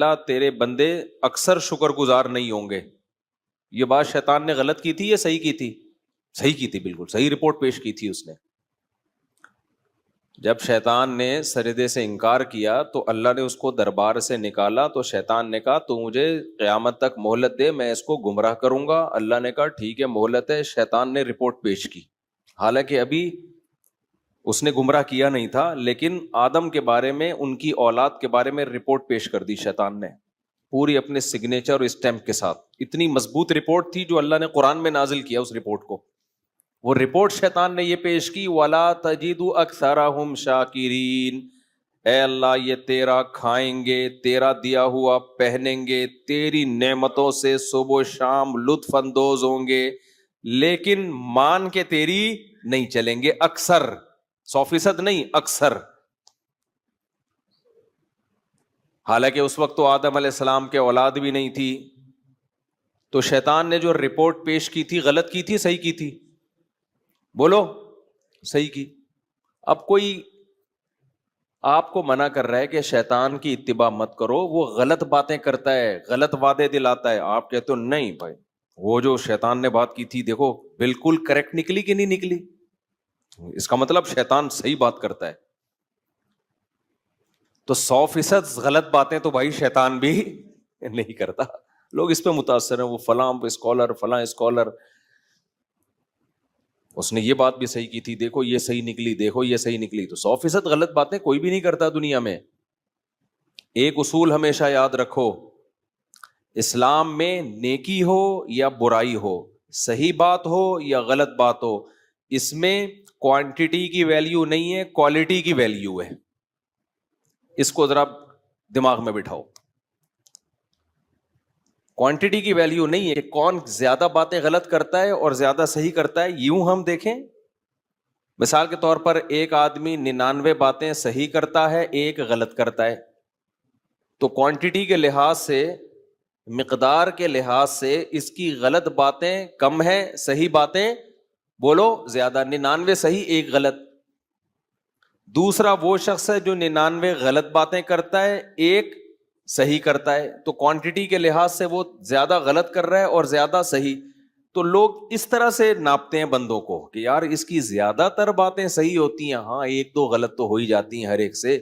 اللہ تیرے بندے اکثر شکر گزار نہیں ہوں گے. یہ بات شیطان نے غلط کی تھی یا صحیح کی تھی؟ صحیح کی تھی، بالکل صحیح رپورٹ پیش کی تھی اس نے. جب شیطان نے سجدے سے انکار کیا تو اللہ نے اس کو دربار سے نکالا. تو شیطان نے کہا تو مجھے قیامت تک مہلت دے، میں اس کو گمراہ کروں گا. اللہ نے کہا ٹھیک ہے مہلت ہے. شیطان نے رپورٹ پیش کی، حالانکہ ابھی اس نے گمراہ کیا نہیں تھا، لیکن آدم کے بارے میں، ان کی اولاد کے بارے میں رپورٹ پیش کر دی شیطان نے، پوری اپنے سگنیچر اور اسٹیمپ کے ساتھ. اتنی مضبوط رپورٹ تھی جو اللہ نے قرآن میں نازل کیا. اس رپورٹ کو، وہ رپورٹ شیطان نے یہ پیش کی وَلَا تَجِدُ أَكْثَرَهُمْ شَاكِرِينَ، اے اللہ یہ تیرا کھائیں گے، تیرا دیا ہوا پہنیں گے، تیری نعمتوں سے صبح و شام لطف اندوز ہوں گے، لیکن مان کے تیری نہیں چلیں گے. اکثر، 100% نہیں، اکثر. حالانکہ اس وقت تو آدم علیہ السلام کے اولاد بھی نہیں تھی. تو شیطان نے جو رپورٹ پیش کی تھی غلط کی تھی صحیح کی تھی؟ بولو. صحیح کی. اب کوئی آپ کو منع کر رہا ہے کہ شیطان کی اتباع مت کرو، وہ غلط باتیں کرتا ہے، غلط وعدے دلاتا ہے. آپ کہتے ہو نہیں بھائی، وہ جو شیطان نے بات کی تھی دیکھو بالکل کریکٹ نکلی کہ نہیں نکلی. اس کا مطلب شیطان صحیح بات کرتا ہے. تو 100% غلط باتیں تو بھائی شیطان بھی نہیں کرتا. لوگ اس پہ متاثر ہیں، وہ فلاں اسکالر، فلاں اسکالر، اس نے یہ بات بھی صحیح کی تھی، دیکھو یہ صحیح نکلی، دیکھو یہ صحیح نکلی. تو 100% غلط باتیں کوئی بھی نہیں کرتا دنیا میں. ایک اصول ہمیشہ یاد رکھو، اسلام میں نیکی ہو یا برائی ہو، صحیح بات ہو یا غلط بات ہو، اس میں کوانٹٹی کی ویلیو نہیں ہے، کوالٹی کی ویلیو ہے. اس کو ذرا دماغ میں بٹھاؤ. کوانٹٹی کی ویلیو نہیں ہے کہ کون زیادہ باتیں غلط کرتا ہے اور زیادہ صحیح کرتا ہے. یوں ہم دیکھیں، مثال کے طور پر ایک آدمی 99 باتیں صحیح کرتا ہے، ایک غلط کرتا ہے، تو کوانٹٹی کے لحاظ سے، مقدار کے لحاظ سے اس کی غلط باتیں کم ہیں، صحیح باتیں بولو زیادہ. 99 صحیح، ایک غلط. دوسرا وہ شخص ہے جو 99 غلط باتیں کرتا ہے، ایک صحیح کرتا ہے. تو کوانٹٹی کے لحاظ سے وہ زیادہ غلط کر رہا ہے اور زیادہ صحیح. تو لوگ اس طرح سے ناپتے ہیں بندوں کو کہ یار اس کی زیادہ تر باتیں صحیح ہوتی ہیں، ہاں ایک دو غلط تو ہو ہی جاتی ہیں ہر ایک سے،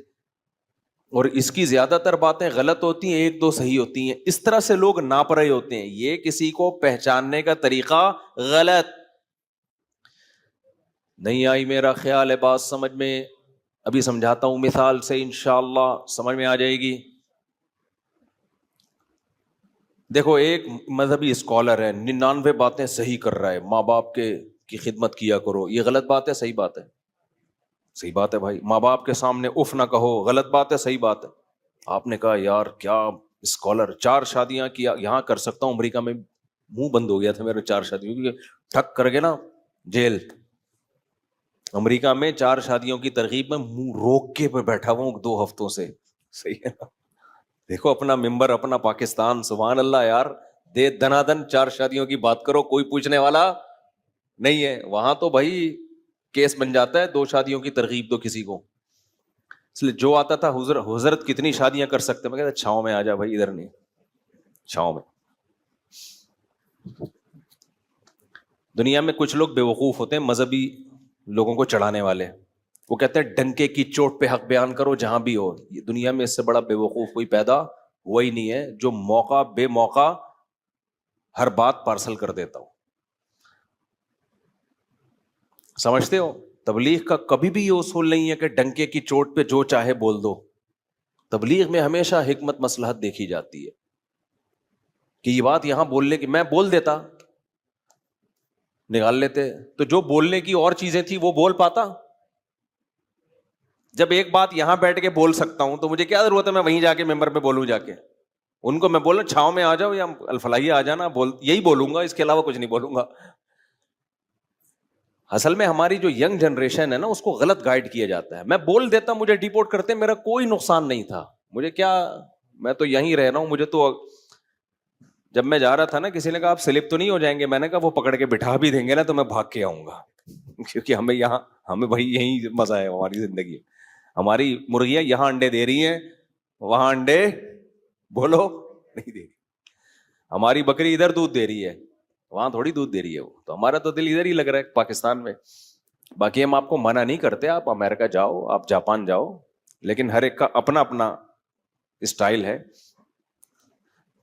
اور اس کی زیادہ تر باتیں غلط ہوتی ہیں، ایک دو صحیح ہوتی ہیں. اس طرح سے لوگ ناپ رہے ہوتے ہیں. یہ کسی کو پہچاننے کا طریقہ غلط. نہیں آئی میرا خیال ہے بات سمجھ میں؟ ابھی سمجھاتا ہوں مثال سے، انشاءاللہ سمجھ میں آ جائے گی. دیکھو ایک مذہبی اسکالر ہے، 99 باتیں صحیح کر رہا ہے، ماں باپ کی خدمت کیا کرو. یہ غلط بات ہے صحیح بات ہے؟ صحیح بات ہے بھائی. ماں باپ کے سامنے اف نہ کہو، غلط بات ہے صحیح بات ہے؟ آپ نے کہا یار کیا اسکالر، 4 شادیاں کیا، یہاں کر سکتا ہوں، امریکہ میں منہ بند ہو گیا تھا میرے 4 شادیوں، کیونکہ ٹھک کر کے نا جیل. امریکہ میں 4 شادیوں کی ترغیب میں منہ روک کے پہ بیٹھا ہوا ہوں 2 ہفتوں سے. صحیح ہے نا؟ دیکھو اپنا ممبر، اپنا پاکستان، سبحان اللہ یار، دے دنا دن 4 شادیوں کی بات کرو، کوئی پوچھنے والا نہیں ہے. وہاں تو بھائی کیس بن جاتا ہے، 2 شادیوں کی ترغیب دو کسی کو. اس لیے جو آتا تھا حضرت کتنی شادیاں کر سکتے، میں کہتا چھاؤں میں آ جا بھائی، ادھر نہیں، چھاؤں میں. دنیا میں کچھ لوگ بے وقوف ہوتے ہیں، مذہبی لوگوں کو چڑھانے والے. وہ کہتے ہیں ڈنکے کی چوٹ پہ حق بیان کرو جہاں بھی ہو. یہ دنیا میں اس سے بڑا بے وقوف کوئی پیدا ہوا ہی نہیں ہے، جو موقع بے موقع ہر بات پارسل کر دیتا ہو. سمجھتے ہو؟ تبلیغ کا کبھی بھی یہ اصول نہیں ہے کہ ڈنکے کی چوٹ پہ جو چاہے بول دو. تبلیغ میں ہمیشہ حکمت مصلحت دیکھی جاتی ہے کہ یہ بات یہاں بولنے کی، میں بول دیتا، نکال لیتے، تو جو بولنے کی اور چیزیں تھی وہ بول پاتا. جب ایک بات یہاں بیٹھ کے بول سکتا ہوں تو مجھے کیا ضرورت ہے میں وہیں جا کے ممبر پہ بولوں. جا کے ان کو میں بولوں چھاؤں میں آ جاؤ یا الفلاحیہ آ جانا، یہی بولوں گا، اس کے علاوہ کچھ نہیں بولوں گا. اصل میں ہماری جو ینگ جنریشن ہے نا، اس کو غلط گائیڈ کیا جاتا ہے. میں بول دیتا، مجھے ڈیپورٹ کرتے، میرا کوئی نقصان نہیں تھا، مجھے کیا، میں تو یہیں رہ رہا ہوں. مجھے تو جب میں جا رہا تھا نا، کسی نے کہا آپ سلپ تو نہیں ہو جائیں گے، میں نے کہا وہ پکڑ کے بٹھا بھی دیں گے نا تو میں بھاگ کے آؤں گا، کیونکہ ہمیں بھائی یہی مزہ ہے ہماری زندگی. ہماری مرغیاں یہاں انڈے دے رہی ہیں، وہاں انڈے بولو نہیں دے رہی. ہماری بکری ادھر دودھ دے رہی ہے, وہاں تھوڑی دودھ دے رہی ہے وہ, تو ہمارا تو دل ادھر ہی لگ رہا ہے پاکستان میں. باقی ہم آپ کو منع نہیں کرتے, آپ امریکہ جاؤ, آپ جاپان جاؤ, لیکن ہر ایک کا اپنا اپنا اسٹائل ہے.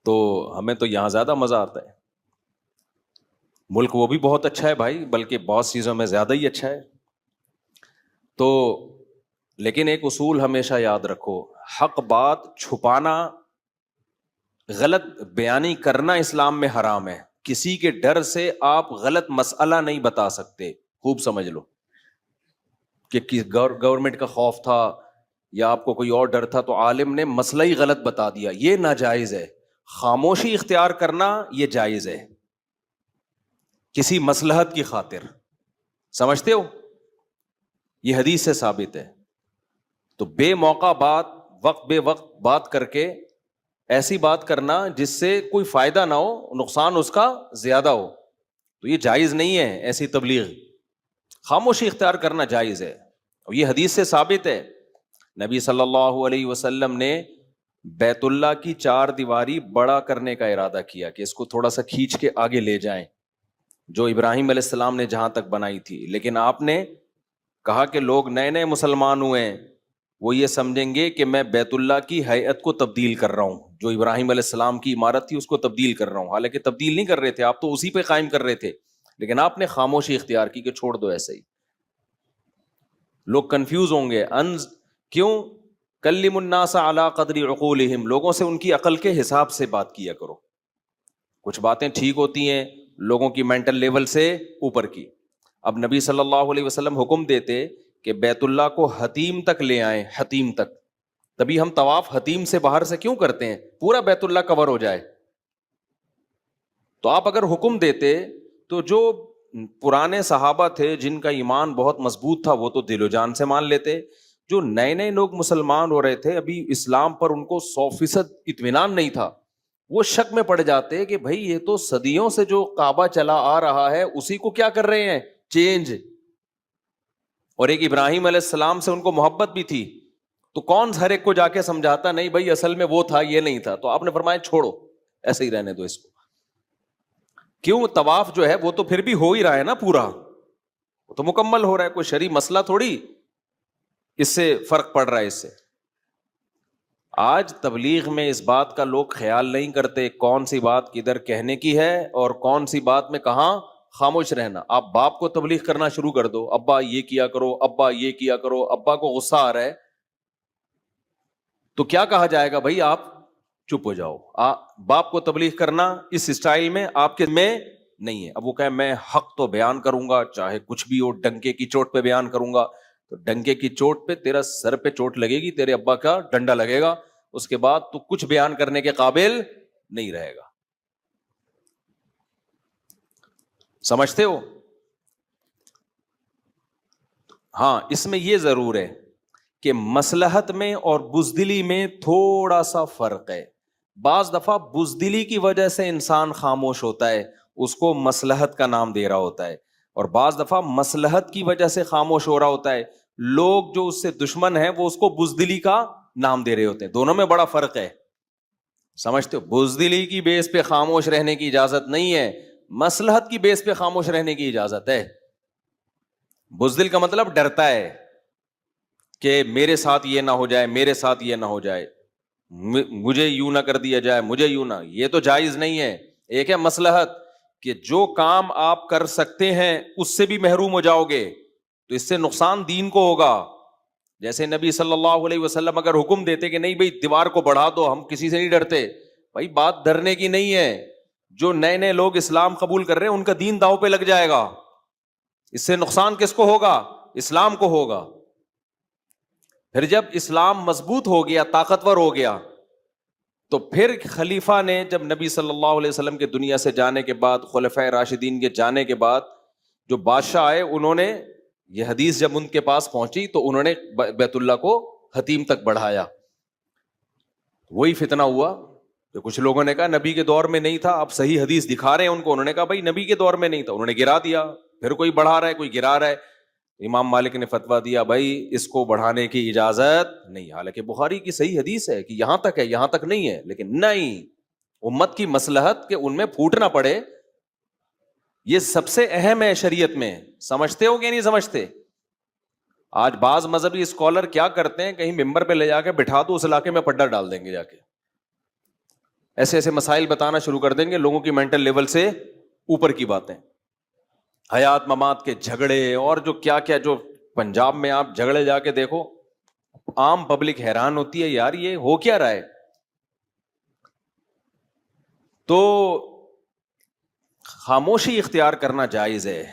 تو ہمیں تو یہاں زیادہ مزہ آتا ہے. ملک وہ بھی بہت اچھا ہے بھائی, بلکہ بہت چیزوں میں زیادہ ہی اچھا ہے. تو لیکن ایک اصول ہمیشہ یاد رکھو, حق بات چھپانا, غلط بیانی کرنا اسلام میں حرام ہے. کسی کے ڈر سے آپ غلط مسئلہ نہیں بتا سکتے. خوب سمجھ لو کہ گورنمنٹ کا خوف تھا یا آپ کو کوئی اور ڈر تھا تو عالم نے مسئلہ ہی غلط بتا دیا, یہ ناجائز ہے. خاموشی اختیار کرنا یہ جائز ہے کسی مصلحت کی خاطر. سمجھتے ہو, یہ حدیث سے ثابت ہے. تو بے موقع بات, وقت بے وقت بات کر کے ایسی بات کرنا جس سے کوئی فائدہ نہ ہو, نقصان اس کا زیادہ ہو, تو یہ جائز نہیں ہے. ایسی تبلیغ, خاموشی اختیار کرنا جائز ہے, اور یہ حدیث سے ثابت ہے. نبی صلی اللہ علیہ وسلم نے بیت اللہ کی 4 دیواری بڑا کرنے کا ارادہ کیا کہ اس کو تھوڑا سا کھینچ کے آگے لے جائیں, جو ابراہیم علیہ السلام نے جہاں تک بنائی تھی. لیکن آپ نے کہا کہ لوگ نئے نئے مسلمان ہوئے ہیں, وہ یہ سمجھیں گے کہ میں بیت اللہ کی ہیئت کو تبدیل کر رہا ہوں, جو ابراہیم علیہ السلام کی عمارت تھی اس کو تبدیل کر رہا ہوں. حالانکہ تبدیل نہیں کر رہے تھے آپ, تو اسی پہ قائم کر رہے تھے, لیکن آپ نے خاموشی اختیار کی کہ چھوڑ دو ایسے ہی. لوگ کنفیوز ہوں گے, کیوں؟ کلم الناس علی قدر عقولہم, لوگوں سے ان کی عقل کے حساب سے بات کیا کرو. کچھ باتیں ٹھیک ہوتی ہیں لوگوں کی مینٹل لیول سے اوپر کی. اب نبی صلی اللہ علیہ وسلم حکم دیتے کہ بیت اللہ کو حتیم تک لے آئیں, حتیم تک. تبھی ہم طواف حتیم سے باہر سے کیوں کرتے ہیں, پورا بیت اللہ کور ہو جائے. تو آپ اگر حکم دیتے تو جو پرانے صحابہ تھے جن کا ایمان بہت مضبوط تھا وہ تو دل و جان سے مان لیتے. جو نئے نئے لوگ مسلمان ہو رہے تھے, ابھی اسلام پر ان کو 100% اطمینان نہیں تھا, وہ شک میں پڑ جاتے کہ بھائی یہ تو صدیوں سے جو کعبہ چلا آ رہا ہے اسی کو کیا کر رہے ہیں, چینج. اور ایک ابراہیم علیہ السلام سے ان کو محبت بھی تھی, تو کون ہر ایک کو جا کے سمجھاتا نہیں بھائی اصل میں وہ تھا یہ نہیں تھا. تو آپ نے فرمایا چھوڑو ایسے ہی رہنے دو اس کو. کیوں؟ طواف جو ہے وہ تو پھر بھی ہو ہی رہا ہے نا پورا, وہ تو مکمل ہو رہا ہے, کوئی شرعی مسئلہ تھوڑی اس سے فرق پڑ رہا ہے اس سے. آج تبلیغ میں اس بات کا لوگ خیال نہیں کرتے کون سی بات کدھر کہنے کی ہے اور کون سی بات میں کہاں خاموش رہنا. آپ باپ کو تبلیغ کرنا شروع کر دو, ابا یہ کیا کرو, ابا یہ کیا کرو, ابا کو غصہ آ رہا ہے تو کیا کہا جائے گا, بھائی آپ چپ ہو جاؤ. باپ کو تبلیغ کرنا اس اسٹائل میں آپ کے میں نہیں ہے. اب وہ کہے میں حق تو بیان کروں گا چاہے کچھ بھی ہو, ڈنکے کی چوٹ پہ بیان کروں گا, تو ڈنکے کی چوٹ پہ تیرا سر پہ چوٹ لگے گی, تیرے ابا کا ڈنڈا لگے گا, اس کے بعد تو کچھ بیان کرنے کے قابل نہیں رہے گا. سمجھتے ہو؟ ہاں, اس میں یہ ضرور ہے کہ مصلحت میں اور بزدلی میں تھوڑا سا فرق ہے. بعض دفعہ بزدلی کی وجہ سے انسان خاموش ہوتا ہے, اس کو مصلحت کا نام دے رہا ہوتا ہے, اور بعض دفعہ مصلحت کی وجہ سے خاموش ہو رہا ہوتا ہے. لوگ جو اس سے دشمن ہیں وہ اس کو بزدلی کا نام دے رہے ہوتے ہیں. دونوں میں بڑا فرق ہے, سمجھتے ہو؟ بزدلی کی بیس پہ خاموش رہنے کی اجازت نہیں ہے, مصلحت کی بیس پہ خاموش رہنے کی اجازت ہے. بزدل کا مطلب ڈرتا ہے کہ میرے ساتھ یہ نہ ہو جائے, میرے ساتھ یہ نہ ہو جائے, مجھے یوں نہ کر دیا جائے, مجھے یوں نہ. یہ تو جائز نہیں ہے. ایک ہے مصلحت کہ جو کام آپ کر سکتے ہیں اس سے بھی محروم ہو جاؤ گے تو اس سے نقصان دین کو ہوگا. جیسے نبی صلی اللہ علیہ وسلم اگر حکم دیتے کہ نہیں بھائی دیوار کو بڑھا دو, ہم کسی سے نہیں ڈرتے, بھائی بات ڈرنے کی نہیں ہے. جو نئے نئے لوگ اسلام قبول کر رہے ہیں ان کا دین داؤ پہ لگ جائے گا, اس سے نقصان کس کو ہوگا؟ اسلام کو ہوگا. پھر جب اسلام مضبوط ہو گیا, طاقتور ہو گیا, تو پھر خلیفہ نے جب نبی صلی اللہ علیہ وسلم کے دنیا سے جانے کے بعد, خلفائے راشدین کے جانے کے بعد, جو بادشاہ آئے انہوں نے یہ حدیث جب ان کے پاس پہنچی تو انہوں نے بیت اللہ کو حتیم تک بڑھایا. وہی فتنہ ہوا کہ کچھ لوگوں نے کہا نبی کے دور میں نہیں تھا, آپ صحیح حدیث دکھا رہے ہیں ان کو. انہوں نے کہا بھائی نبی کے دور میں نہیں تھا, انہوں نے گرا دیا. پھر کوئی بڑھا رہا ہے, کوئی گرا رہا ہے. امام مالک نے فتویٰ دیا بھائی اس کو بڑھانے کی اجازت نہیں، حالانکہ بخاری کی صحیح حدیث ہے کہ یہاں تک ہے، یہاں تک نہیں ہے، لیکن نہیں، امت کی مصلحت کہ ان میں پھوٹ نہ پڑے، یہ سب سے اہم ہے شریعت میں. سمجھتے ہو کہ نہیں سمجھتے؟ آج بعض مذہبی اسکالر کیا کرتے ہیں، کہیں ممبر پہ لے جا کے بٹھا دو، اس علاقے میں پڈا ڈال دیں گے، جا کے ایسے ایسے مسائل بتانا شروع کر دیں گے، لوگوں کی مینٹل لیول سے اوپر کی باتیں، حیات ممات کے جھگڑے اور جو کیا کیا، جو پنجاب میں آپ جھگڑے جا کے دیکھو، عام پبلک حیران ہوتی ہے یار یہ ہو کیا رہا ہے. تو خاموشی اختیار کرنا جائز ہے،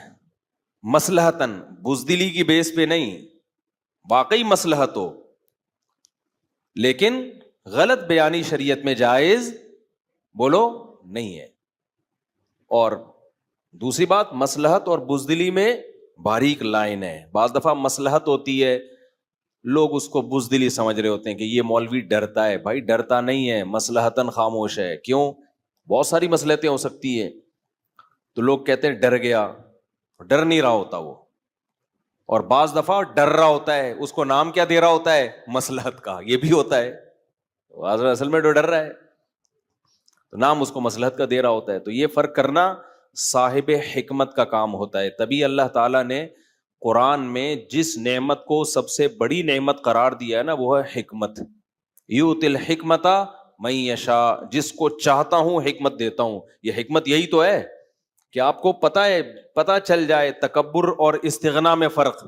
مصلحتاً، بزدلی کی بیس پہ نہیں، واقعی مصلحت ہو، لیکن غلط بیانی شریعت میں جائز بولو نہیں ہے. اور دوسری بات، مصلحت اور بزدلی میں باریک لائن ہے. بعض دفعہ مصلحت ہوتی ہے، لوگ اس کو بزدلی سمجھ رہے ہوتے ہیں کہ یہ مولوی ڈرتا ہے. بھائی ڈرتا نہیں ہے، مصلحتاً خاموش ہے. کیوں؟ بہت ساری مصلحتیں ہو سکتی ہیں، تو لوگ کہتے ہیں ڈر گیا، ڈر نہیں رہا ہوتا وہ. اور بعض دفعہ ڈر رہا ہوتا ہے، اس کو نام کیا دے رہا ہوتا ہے؟ مصلحت کا. یہ بھی ہوتا ہے، اصل میں جو ڈر رہا ہے تو نام اس کو مصلحت کا دے رہا ہوتا ہے. تو یہ فرق کرنا صاحب حکمت کا کام ہوتا ہے. تبھی اللہ تعالیٰ نے قرآن میں جس نعمت کو سب سے بڑی نعمت قرار دیا ہے نا، وہ ہے حکمت. یؤتی الحکمت من یشاء، جس کو چاہتا ہوں حکمت دیتا ہوں. یہ حکمت یہی تو ہے کہ آپ کو پتہ چل جائے تکبر اور استغنا میں فرق،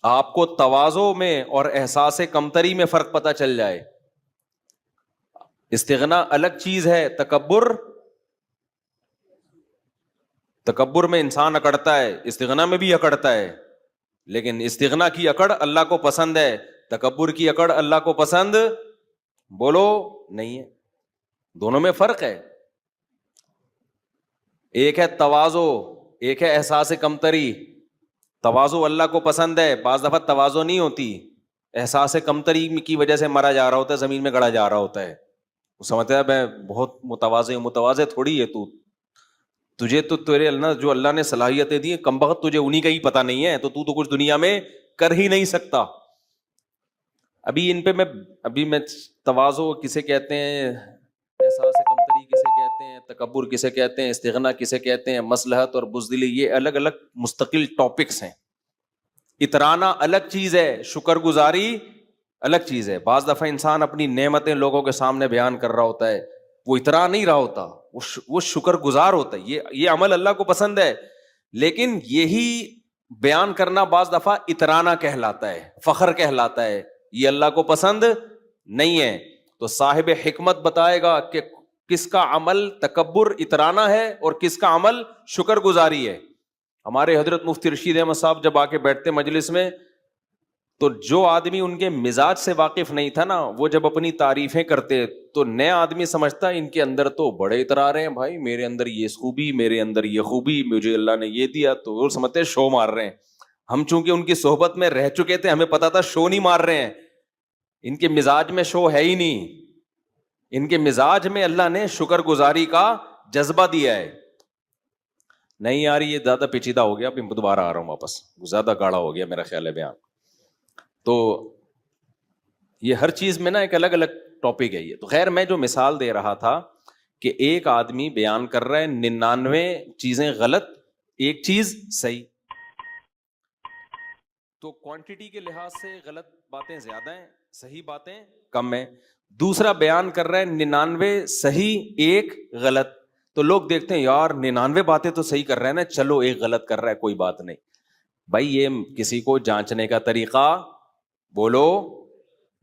آپ کو تواضع میں اور احساس کمتری میں فرق پتہ چل جائے. استغنا الگ چیز ہے، تکبر میں انسان اکڑتا ہے، استغنا میں بھی اکڑتا ہے، لیکن استغنا کی اکڑ اللہ کو پسند ہے، تکبر کی اکڑ اللہ کو پسند بولو نہیں ہے. دونوں میں فرق ہے، ایک ہے تواضع، ایک ہے احساس کمتری. تواضع اللہ کو پسند ہے، بعض دفعہ تواضع نہیں ہوتی، احساس کمتری کی وجہ سے مرا جا رہا ہوتا ہے، زمین میں گڑا جا رہا ہوتا ہے. وہ سمجھتا ہے میں بہت متواضع تھوڑی ہے تجھے تو تیرے اللہ جو اللہ نے صلاحیتیں دی ہیں کمبخت تجھے انہی کا ہی پتہ نہیں ہے، تو تو کچھ دنیا میں کر ہی نہیں سکتا. ابھی ان پہ میں تواضع کسے کہتے ہیں، احساس کمتری کسے کہتے ہیں، تکبر کسے کہتے ہیں، استغنا کسے کہتے ہیں، مصلحت اور بزدلی، یہ الگ الگ مستقل ٹاپکس ہیں. اترانا الگ چیز ہے، شکر گزاری الگ چیز ہے. بعض دفعہ انسان اپنی نعمتیں لوگوں کے سامنے بیان کر رہا ہوتا ہے، وہ اترا نہیں رہا ہوتا، وہ شکر گزار ہوتا ہے. یہ عمل اللہ کو پسند ہے، لیکن یہی بیان کرنا بعض دفعہ اترانا کہلاتا ہے، فخر کہلاتا ہے، یہ اللہ کو پسند نہیں ہے. تو صاحب حکمت بتائے گا کہ کس کا عمل تکبر اترانا ہے اور کس کا عمل شکر گزاری ہے. ہمارے حضرت مفتی رشید احمد صاحب جب آ کے بیٹھتے مجلس میں، تو جو آدمی ان کے مزاج سے واقف نہیں تھا نا، وہ جب اپنی تعریفیں کرتے تو نیا آدمی سمجھتا ان کے اندر تو بڑے اترا رہے ہیں، بھائی میرے اندر یہ خوبی، میرے اندر یہ خوبی، مجھے اللہ نے یہ دیا، تو وہ سمجھتے شو مار رہے ہیں. ہم چونکہ ان کی صحبت میں رہ چکے تھے، ہمیں پتا تھا شو نہیں مار رہے ہیں، ان کے مزاج میں شو ہے ہی نہیں، ان کے مزاج میں اللہ نے شکر گزاری کا جذبہ دیا ہے. نہیں یار یہ زیادہ پیچیدہ ہو گیا، اب دوبارہ آ رہا ہوں واپس، زیادہ گاڑا ہو گیا میرا خیال ہے بیان. تو یہ ہر چیز میں نا ایک الگ الگ ٹاپک ہے یہ. تو خیر میں جو مثال دے رہا تھا کہ ایک آدمی بیان کر رہا ہے 99 چیزیں غلط، ایک چیز صحیح، تو کوانٹٹی کے لحاظ سے غلط باتیں زیادہ ہیں، صحیح باتیں کم ہیں. دوسرا بیان کر رہا ہے 99 صحیح ایک غلط، تو لوگ دیکھتے ہیں یار 99 باتیں تو صحیح کر رہے ہیں نا، چلو ایک غلط کر رہا ہے کوئی بات نہیں. بھائی یہ کسی کو جانچنے کا طریقہ بولو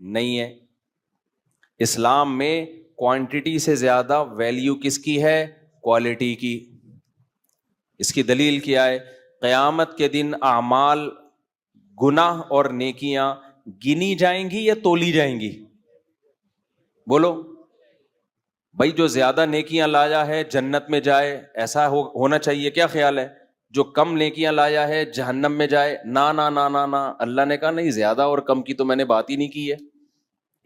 نہیں ہے. اسلام میں کوانٹٹی سے زیادہ ویلیو کس کی ہے؟ کوالٹی کی. اس کی دلیل کیا ہے؟ قیامت کے دن اعمال، گناہ اور نیکیاں گنی جائیں گی یا تولی جائیں گی؟ بولو بھائی جو زیادہ نیکیاں لایا ہے جنت میں جائے، ایسا ہونا چاہیے؟ کیا خیال ہے؟ جو کم نیکیاں لایا ہے جہنم میں جائے؟ نا نا نا نا نا، اللہ نے کہا نہیں، زیادہ اور کم کی تو میں نے بات ہی نہیں کی ہے.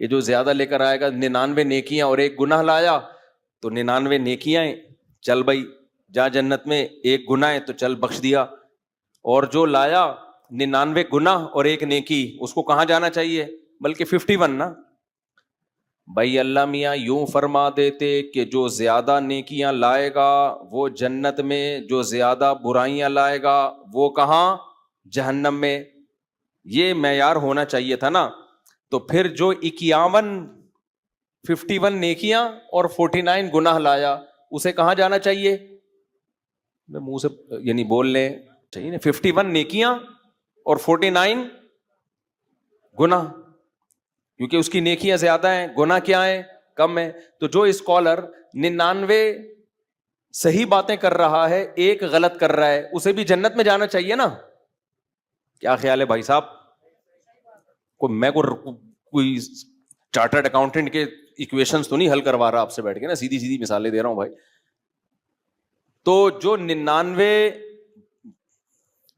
یہ جو زیادہ لے کر آئے گا 99 نیکیاں اور ایک گناہ لایا، تو 99 نیکیاں چل بھائی جا جنت میں، ایک گناہ ہے تو چل بخش دیا. اور جو لایا 99 گناہ اور 1 نیکی, اس کو کہاں جانا چاہیے؟ بلکہ 51 نا بھائی. اللہ میاں یوں فرما دیتے کہ جو زیادہ نیکیاں لائے گا وہ جنت میں, جو زیادہ برائیاں لائے گا وہ کہاں؟ جہنم میں. یہ معیار ہونا چاہیے تھا نا. تو پھر جو 51 نیکیاں اور 49 گناہ لایا اسے کہاں جانا چاہیے؟ میں منہ سے یعنی بول لیں چاہیے نا, 51 نیکیاں اور 49 گناہ, کیونکہ اس کی نیکیاں زیادہ ہیں, گناہ کیا ہیں؟ کم ہیں. تو جو اسکالر 99 صحیح باتیں کر رہا ہے, 1 غلط کر رہا ہے, اسے بھی جنت میں جانا چاہیے نا. کیا خیال ہے بھائی صاحب؟ میں کوئی چارٹرڈ اکاؤنٹنٹ کے ایکویشنز تو نہیں حل کروا رہا آپ سے بیٹھ کے نا, سیدھی سیدھی مثالیں دے رہا ہوں بھائی. تو جو 99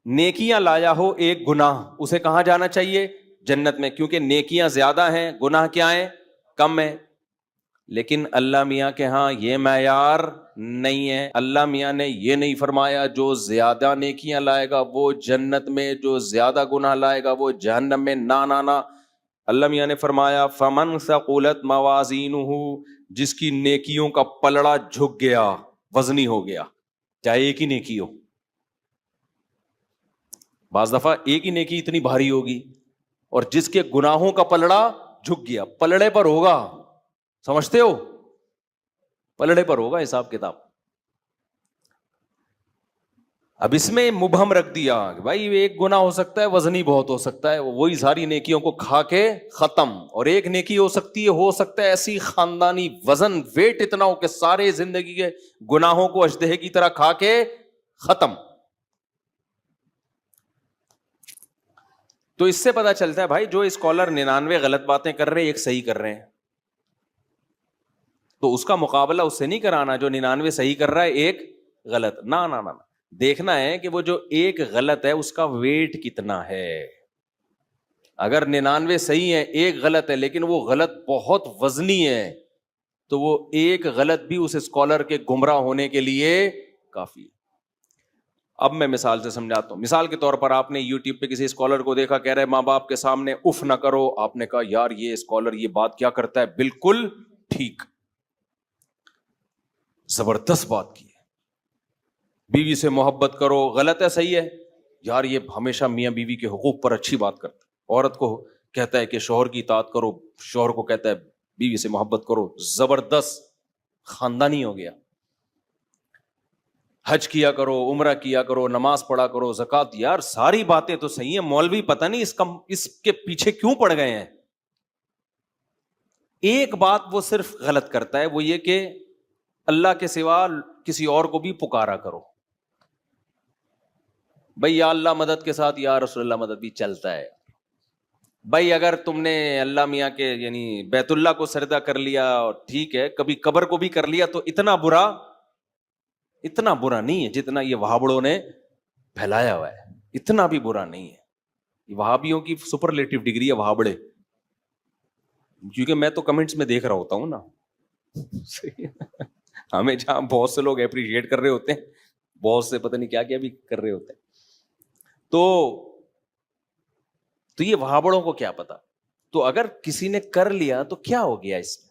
نیکیاں لایا ہو 1 گناہ, اسے کہاں جانا چاہیے؟ جنت میں, کیونکہ نیکیاں زیادہ ہیں, گناہ کیا ہیں؟ کم ہیں. لیکن اللہ میاں کے ہاں یہ معیار نہیں ہے. اللہ میاں نے یہ نہیں فرمایا جو زیادہ نیکیاں لائے گا وہ جنت میں, جو زیادہ گناہ لائے گا وہ جہنم میں. نا اللہ میاں نے فرمایا فمن ثقلت موازینہ, جس کی نیکیوں کا پلڑا جھک گیا, وزنی ہو گیا, چاہے 1 ہی نیکی ہو. بعض دفعہ 1 ہی نیکی اتنی بھاری ہوگی, اور جس کے گناہوں کا پلڑا جھک گیا, پلڑے پر ہوگا, سمجھتے ہو, پلڑے پر ہوگا حساب کتاب. اب اس میں مبہم رکھ دیا کہ بھائی 1 گناہ ہو سکتا ہے, وزنی بہت ہو سکتا ہے, وہی ساری نیکیوں کو کھا کے ختم. اور 1 نیکی ہو سکتا ہے ایسی خاندانی وزن, ویٹ اتنا ہو کہ سارے زندگی کے گناہوں کو اژدہے کی طرح کھا کے ختم. تو اس سے پتا چلتا ہے بھائی جو اسکالر 99 غلط باتیں کر رہے ہیں, 1 صحیح کر رہے ہیں, تو اس کا مقابلہ اس سے نہیں کرانا جو 99 صحیح کر رہا ہے 1 غلط. نہ دیکھنا ہے کہ وہ جو 1 غلط ہے اس کا ویٹ کتنا ہے. اگر 99 صحیح ہے 1 غلط ہے, لیکن وہ غلط بہت وزنی ہے, تو وہ 1 غلط بھی اس اسکالر کے گمراہ ہونے کے لیے کافی. اب میں مثال سے سمجھاتا ہوں. مثال کے طور پر آپ نے یوٹیوب پہ کسی اسکالر کو دیکھا, کہہ رہے ماں باپ کے سامنے اف نہ کرو. آپ نے کہا یار یہ اسکالر یہ بات کیا کرتا ہے, بالکل ٹھیک, زبردست بات کی ہے. بیوی سے محبت کرو, غلط ہے صحیح ہے؟ یار یہ ہمیشہ میاں بیوی کے حقوق پر اچھی بات کرتا ہے. عورت کو کہتا ہے کہ شوہر کی اطاعت کرو, شوہر کو کہتا ہے بیوی سے محبت کرو. زبردست, خاندانی ہو گیا. حج کیا کرو, عمرہ کیا کرو, نماز پڑھا کرو, زکوٰۃ. یار ساری باتیں تو صحیح ہیں, مولوی پتہ نہیں اس کے پیچھے کیوں پڑ گئے ہیں. 1 بات وہ صرف غلط کرتا ہے, وہ یہ کہ اللہ کے سوا کسی اور کو بھی پکارا کرو. بھائی یا اللہ مدد کے ساتھ یا رسول اللہ مدد بھی چلتا ہے. بھائی اگر تم نے اللہ میاں کے یعنی بیت اللہ کو سجدہ کر لیا, ٹھیک ہے, کبھی قبر کو بھی کر لیا, تو اتنا برا نہیں ہے جتنا یہ وہابڑوں نے پھیلایا ہوا ہے. اتنا بھی برا نہیں ہے. یہ وہابیوں کی سپرلیٹو ڈگری ہے وہابڑے, کیونکہ میں تو کمنٹس میں دیکھ رہا ہوتا ہوں نا. ہمیں جہاں بہت سے لوگ اپریشیٹ کر رہے ہوتے ہیں, بہت سے پتہ نہیں کیا کیا بھی کر رہے ہوتے ہیں. تو یہ وہابڑوں کو کیا پتا. تو اگر کسی نے کر لیا تو کیا ہو گیا اس میں؟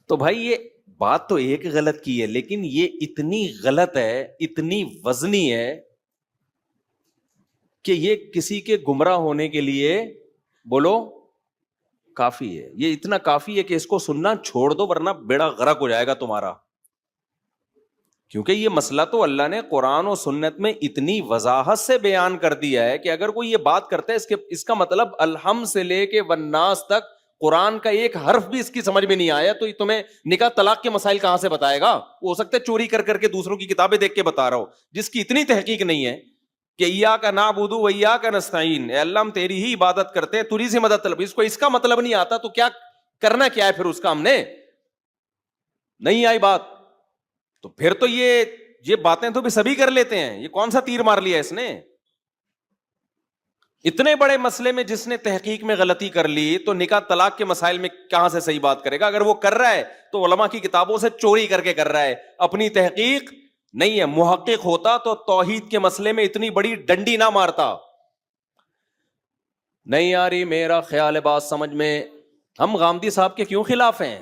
تو بھائی یہ بات تو 1 غلط کی ہے, لیکن یہ اتنی غلط ہے, اتنی وزنی ہے کہ یہ کسی کے گمراہ ہونے کے لیے بولو کافی ہے. یہ اتنا کافی ہے کہ اس کو سننا چھوڑ دو, ورنہ بیڑا غرق ہو جائے گا تمہارا. کیونکہ یہ مسئلہ تو اللہ نے قرآن و سنت میں اتنی وضاحت سے بیان کر دیا ہے کہ اگر کوئی یہ بات کرتا ہے اس کا مطلب الحمد سے لے کے والناس تک قرآن کا 1 حرف بھی اس کی سمجھ میں نہیں آیا, تو تمہیں نکاح طلاق کے مسائل کہاں سے بتائے گا؟ وہ ہو سکتا ہے چوری کر کے دوسروں کی کتابیں دیکھ کے بتا رہا ہو, جس کی اتنی تحقیق نہیں ہے کہ ایاک نعبد و ایاک نستعین, اے اللہ ہم تیری ہی عبادت کرتے ہیں, تجھی سے مدد طلب. اس کو اس کا مطلب نہیں آتا, تو کیا کرنا کیا ہے پھر اس کا؟ ہم نے نہیں آئی بات, تو پھر تو یہ باتیں تو بھی سبھی کر لیتے ہیں. یہ کون سا تیر مار لیا اس نے؟ اتنے بڑے مسئلے میں جس نے تحقیق میں غلطی کر لی, تو نکاح طلاق کے مسائل میں کہاں سے صحیح بات کرے گا؟ اگر وہ کر رہا ہے تو علماء کی کتابوں سے چوری کر کے کر رہا ہے, اپنی تحقیق نہیں ہے. محقق ہوتا تو توحید کے مسئلے میں اتنی بڑی ڈنڈی نہ مارتا. نہیں آ رہی میرا خیال ہے بات سمجھ میں. ہم غامدی صاحب کے کیوں خلاف ہیں؟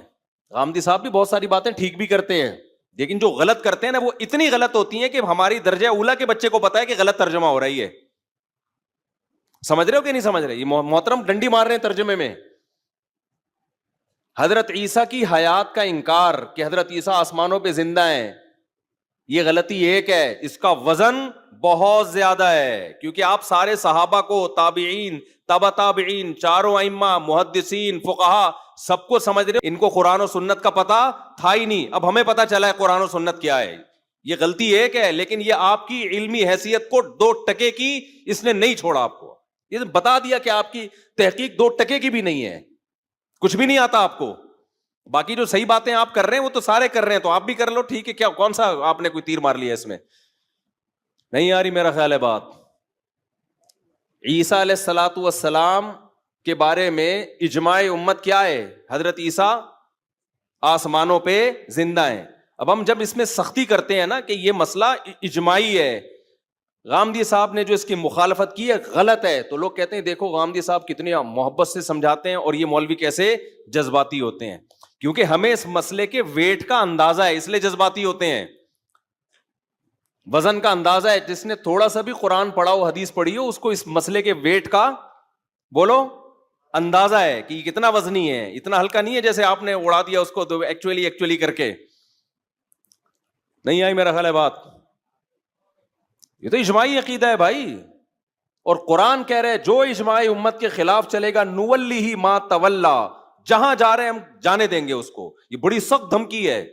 غامدی صاحب بھی بہت ساری باتیں ٹھیک بھی کرتے ہیں, لیکن جو غلط کرتے ہیں نا وہ اتنی غلط ہوتی ہیں کہ ہماری درجہ اولا کے بچے کو پتا ہے کہ غلط ترجمہ ہو رہی ہے. سمجھ رہے ہو کہ نہیں سمجھ رہے؟ یہ محترم ڈنڈی مار رہے ہیں ترجمے میں. حضرت عیسیٰ کی حیات کا انکار کہ حضرت عیسیٰ آسمانوں پہ زندہ ہیں, یہ غلطی ایک ہے, اس کا وزن بہت زیادہ ہے, کیونکہ آپ سارے صحابہ کو, تابعین, تبع تابعین, چاروں ائمہ, محدثین, فقہا, سب کو سمجھ رہے, ان کو قرآن و سنت کا پتہ تھا ہی نہیں. اب ہمیں پتہ چلا ہے قرآن و سنت کیا ہے. یہ غلطی ایک ہے, لیکن یہ آپ کی علمی حیثیت کو 2% کی اس نے نہیں چھوڑا. آپ کو یہ بتا دیا کہ آپ کی تحقیق 2% کی بھی نہیں ہے, کچھ بھی نہیں آتا آپ کو. باقی جو صحیح باتیں آپ کر رہے ہیں وہ تو سارے کر رہے ہیں, تو آپ بھی کر لو, ٹھیک ہے. کیا کون سا آپ نے کوئی تیر مار لیا اس میں؟ نہیں آ رہی میرا خیال ہے بات. عیسیٰ علیہ الصلوۃ والسلام کے بارے میں اجماع امت کیا ہے؟ حضرت عیسیٰ آسمانوں پہ زندہ ہیں. اب ہم جب اس میں سختی کرتے ہیں نا کہ یہ مسئلہ اجماعی ہے, غامدی صاحب نے جو اس کی مخالفت کی ہے غلط ہے, تو لوگ کہتے ہیں دیکھو غامدی صاحب کتنی محبت سے سمجھاتے ہیں اور یہ مولوی کیسے جذباتی ہوتے ہیں. کیونکہ ہمیں اس مسئلے کے ویٹ کا اندازہ ہے, اس لیے جذباتی ہوتے ہیں. وزن کا اندازہ ہے. جس نے تھوڑا سا بھی قرآن پڑھا ہو, حدیث پڑھی ہو, اس کو اس مسئلے کے ویٹ کا بولو اندازہ ہے کہ یہ کتنا وزنی ہے. اتنا ہلکا نہیں ہے جیسے آپ نے اڑا دیا اس کو ایکچولی کر کے. نہیں آئی میرا خیال ہے بات. یہ تو اجماعی عقیدہ ہے بھائی, اور قرآن کہہ رہے جو اجماع امت کے خلاف چلے گا نولیہ ما تولا, جہاں جا رہے ہیں ہم جانے دیں گے اس کو. یہ بڑی سخت دھمکی ہے.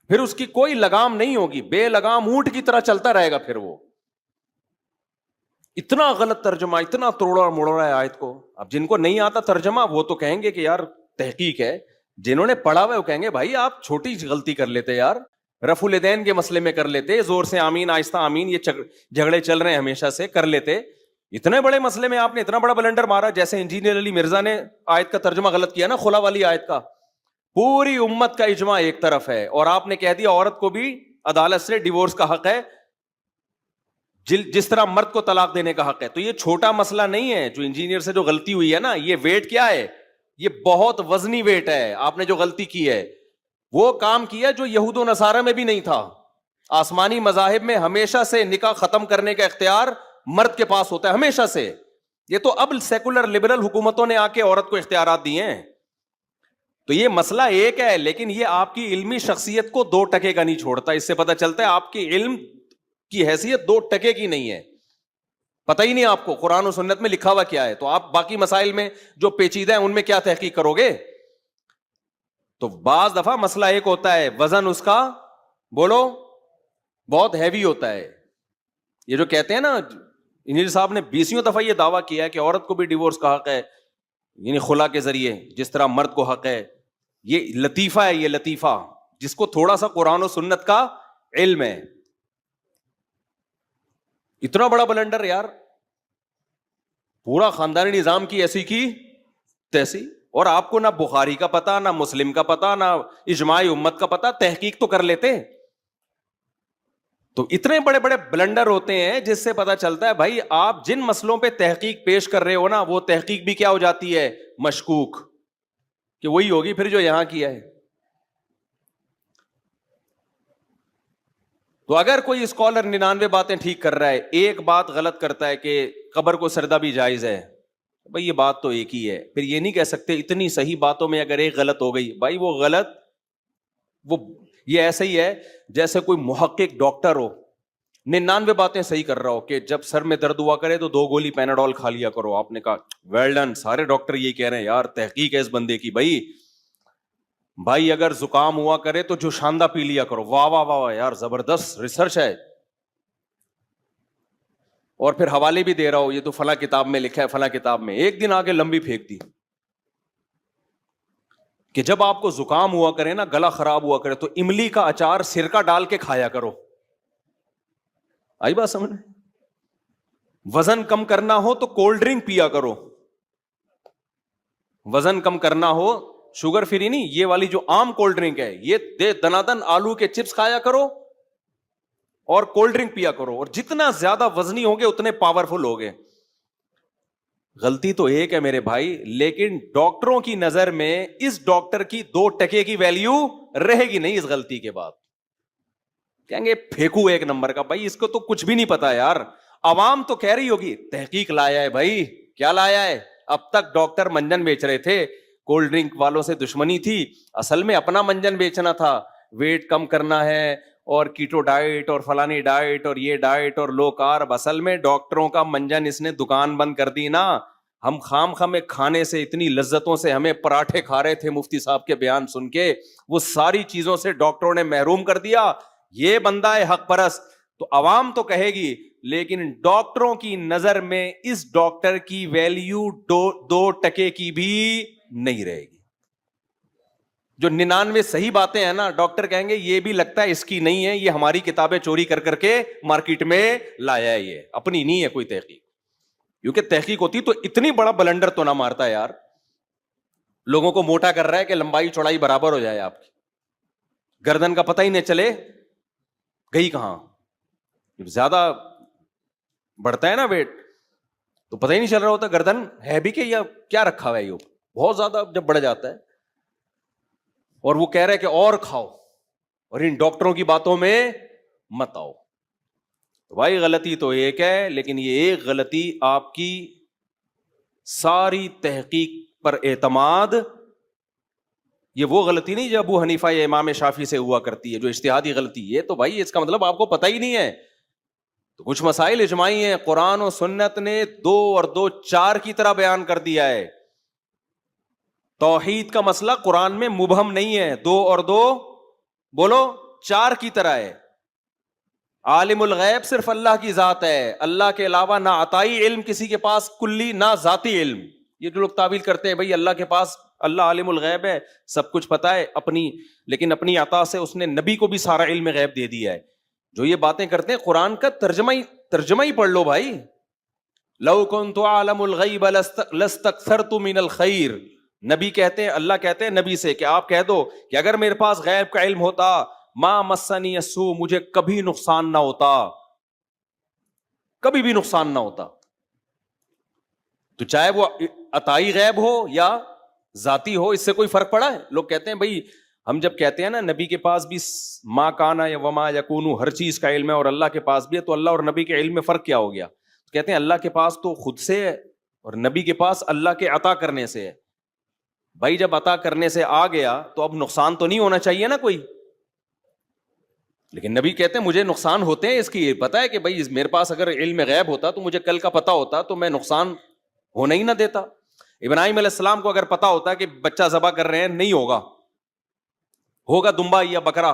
پھر اس کی کوئی لگام نہیں ہوگی, بے لگام اونٹ کی طرح چلتا رہے گا. پھر وہ اتنا غلط ترجمہ, اتنا توڑا موڑا ہے آیت کو. اب جن کو نہیں آتا ترجمہ وہ تو کہیں گے کہ یار تحقیق ہے. جنہوں نے پڑھا ہوا ہے وہ کہیں گے بھائی آپ چھوٹی غلطی کر لیتے یار, رفع الیدین کے مسئلے میں کر لیتے, زور سے آمین آہستہ آمین, یہ جھگڑے چل رہے ہیں ہمیشہ سے, کر لیتے. اتنے بڑے مسئلے میں آپ نے اتنا بڑا بلنڈر مارا. جیسے انجینئر علی مرزا نے آیت کا ترجمہ غلط کیا نا, خلا والی آیت کا. پوری امت کا اجماع ایک طرف ہے, اور آپ نے کہہ دیا عورت کو بھی عدالت سے ڈیورس کا حق ہے جس طرح مرد کو طلاق دینے کا حق ہے. تو یہ چھوٹا مسئلہ نہیں ہے جو انجینئر سے جو غلطی ہوئی ہے نا, یہ ویٹ کیا ہے, یہ بہت وزنی ویٹ ہے. آپ نے جو غلطی کی ہے وہ کام کیا جو یہود و نصارہ میں بھی نہیں تھا. آسمانی مذاہب میں ہمیشہ سے نکاح ختم کرنے کا اختیار مرد کے پاس ہوتا ہے, ہمیشہ سے. یہ تو اب سیکولر لبرل حکومتوں نے آ کے عورت کو اختیارات دیے ہیں. تو یہ مسئلہ ایک ہے, لیکن یہ آپ کی علمی شخصیت کو 2% کا نہیں چھوڑتا. اس سے پتہ چلتا ہے آپ کی علم کی حیثیت 2% کی نہیں ہے. پتہ ہی نہیں آپ کو قرآن و سنت میں لکھا ہوا کیا ہے, تو آپ باقی مسائل میں جو پیچیدہ ہیں ان میں کیا تحقیق کرو گے. تو بعض دفعہ مسئلہ ایک ہوتا ہے, وزن اس کا بولو بہت ہیوی ہوتا ہے. یہ جو کہتے ہیں نا انجینئر صاحب نے 20 دفعہ یہ دعویٰ کیا ہے کہ عورت کو بھی ڈیورس کا حق ہے, یعنی خلا کے ذریعے جس طرح مرد کو حق ہے. یہ لطیفہ ہے, یہ لطیفہ جس کو تھوڑا سا قرآن و سنت کا علم ہے. اتنا بڑا بلنڈر یار, پورا خاندانی نظام کی ایسی کی تیسی, اور آپ کو نہ بخاری کا پتا, نہ مسلم کا پتا, نہ اجماع امت کا پتا. تحقیق تو کر لیتے. تو اتنے بڑے بڑے بلنڈر ہوتے ہیں جس سے پتا چلتا ہے بھائی آپ جن مسئلوں پہ تحقیق پیش کر رہے ہو نا, وہ تحقیق بھی کیا ہو جاتی ہے, مشکوک, کہ وہی ہوگی پھر جو یہاں کیا ہے. تو اگر کوئی اسکالر 99 باتیں ٹھیک کر رہا ہے, ایک بات غلط کرتا ہے کہ قبر کو سردہ بھی جائز ہے, بھائی یہ بات تو ایک ہی ہے. پھر یہ نہیں کہہ سکتے اتنی صحیح باتوں میں اگر ایک غلط ہو گئی, بھائی وہ غلط, وہ یہ ایسا ہی ہے جیسے کوئی محقق ڈاکٹر ہو, 99 باتیں صحیح کر رہا ہو کہ جب سر میں درد ہوا کرے تو 2 گولی پیناڈول کھا لیا کرو. آپ نے کہا ویل ڈن, سارے ڈاکٹر یہ کہہ رہے ہیں یار تحقیق ہے اس بندے کی. بھائی اگر زکام ہوا کرے تو جو شاندہ پی لیا کرو. واہ واہ واہ یار, زبردست ریسرچ ہے. اور پھر حوالے بھی دے رہا ہو, یہ تو فلاں کتاب میں لکھا ہے, فلاں کتاب میں. ایک دن آگے لمبی پھینک دی کہ جب آپ کو زکام ہوا کرے نا, گلا خراب ہوا کرے, تو املی کا اچار سرکہ ڈال کے کھایا کرو. آئی بات سمجھ میں؟ وزن کم کرنا ہو تو کولڈ ڈرنک پیا کرو. وزن کم کرنا ہو, شوگر فری نہیں, یہ والی جو عام کولڈ ڈرنک ہے, یہ دے دنادن آلو کے چپس کھایا کرو, اور کولڈ ڈرنک پیا کرو, اور جتنا زیادہ وزنی ہوگے اتنے پاورفل ہوگے. غلطی تو ایک ہے میرے بھائی, لیکن ڈاکٹروں کی نظر میں اس ڈاکٹر کی 2 ٹکے کی ویلیو رہے گی نہیں اس غلطی کے بعد. کہیں گے پھینکو ایک نمبر کا, بھائی اس کو تو کچھ بھی نہیں پتا یار. عوام تو کہہ رہی ہوگی تحقیق لایا ہے بھائی, کیا لایا ہے؟ اب تک ڈاکٹر منجن بیچ رہے تھے, کولڈ ڈرنک والوں سے دشمنی تھی, اصل میں اپنا منجن بیچنا تھا, ویٹ کم کرنا ہے اور کیٹو ڈائٹ اور فلانی ڈائٹ اور یہ ڈائٹ اور لو کارب. اصل میں ڈاکٹروں کا منجن اس نے دکان بند کر دی نا. ہم خام خامے کھانے سے اتنی لذتوں سے ہمیں پراٹھے کھا رہے تھے مفتی صاحب کے بیان سن کے, وہ ساری چیزوں سے ڈاکٹروں نے محروم کر دیا. یہ بندہ ہے حق پرست, تو عوام تو کہے گی, لیکن ڈاکٹروں کی نظر میں اس ڈاکٹر کی ویلیو 2 ٹکے کی بھی نہیں رہے گی. جو 99 صحیح باتیں ہیں نا, ڈاکٹر کہیں گے یہ بھی لگتا ہے اس کی نہیں ہے, یہ ہماری کتابیں چوری کر کر کے مارکیٹ میں لایا ہے, یہ اپنی نہیں ہے کوئی تحقیق. کیونکہ تحقیق ہوتی تو اتنی بڑا بلنڈر تو نہ مارتا یار. لوگوں کو موٹا کر رہا ہے کہ لمبائی چوڑائی برابر ہو جائے آپ کی, گردن کا پتہ ہی نہیں چلے گئی کہاں. زیادہ بڑھتا ہے نا ویٹ تو پتہ ہی نہیں چل رہا ہوتا گردن ہے بھی کہ یا کیا رکھا ہوا ہے. یہ بہت زیادہ جب بڑھ جاتا ہے, اور وہ کہہ رہے کہ اور کھاؤ اور ان ڈاکٹروں کی باتوں میں مت آؤ. بھائی غلطی تو ایک ہے, لیکن یہ ایک غلطی آپ کی ساری تحقیق پر اعتماد, یہ وہ غلطی نہیں جو ابو حنیفہ یا امام شافعی سے ہوا کرتی ہے, جو اجتہادی غلطی. یہ تو بھائی اس کا مطلب آپ کو پتہ ہی نہیں ہے. تو کچھ مسائل اجماعی ہیں, قرآن و سنت نے 2 اور 2 4 کی طرح بیان کر دیا ہے. توحید کا مسئلہ قرآن میں مبہم نہیں ہے, 2 اور 2 بولو 4 کی طرح ہے. عالم الغیب صرف اللہ کی ذات ہے, اللہ کے علاوہ نہ عطائی علم کسی کے پاس کلی, نہ ذاتی علم. یہ جو لوگ تعویل کرتے ہیں بھائی اللہ کے پاس, اللہ عالم الغیب ہے, سب کچھ پتا ہے اپنی, لیکن اپنی عطا سے اس نے نبی کو بھی سارا علم غیب دے دیا ہے. جو یہ باتیں کرتے ہیں قرآن کا ترجمہ ہی پڑھ لو بھائی. لو کنت اعلم الغیب لاستکثرت من الخیر. نبی کہتے ہیں, اللہ کہتے ہیں نبی سے کہ آپ کہہ دو کہ اگر میرے پاس غیب کا علم ہوتا, ما مسنی السوء, مجھے کبھی نقصان نہ ہوتا, کبھی بھی نقصان نہ ہوتا. تو چاہے وہ عطائی غیب ہو یا ذاتی ہو, اس سے کوئی فرق پڑا ہے؟ لوگ کہتے ہیں بھائی ہم جب کہتے ہیں نا نبی کے پاس بھی ما کانا یا وما یکونو ہر چیز کا علم ہے, اور اللہ کے پاس بھی ہے, تو اللہ اور نبی کے علم میں فرق کیا ہو گیا؟ کہتے ہیں اللہ کے پاس تو خود سے ہے اور نبی کے پاس اللہ کے عطا کرنے سے ہے. بھائی جب عطا کرنے سے آ گیا تو اب نقصان تو نہیں ہونا چاہیے نا کوئی. لیکن نبی کہتے ہیں مجھے نقصان ہوتے ہیں اس کی, پتا ہے کہ بھائی میرے پاس اگر علم غیب ہوتا تو مجھے کل کا پتا ہوتا تو میں نقصان ہونا ہی نہ دیتا. ابراہیم علیہ السلام کو اگر پتا ہوتا کہ بچہ ذبح کر رہے ہیں, نہیں ہوگا دمبا یا بکرا,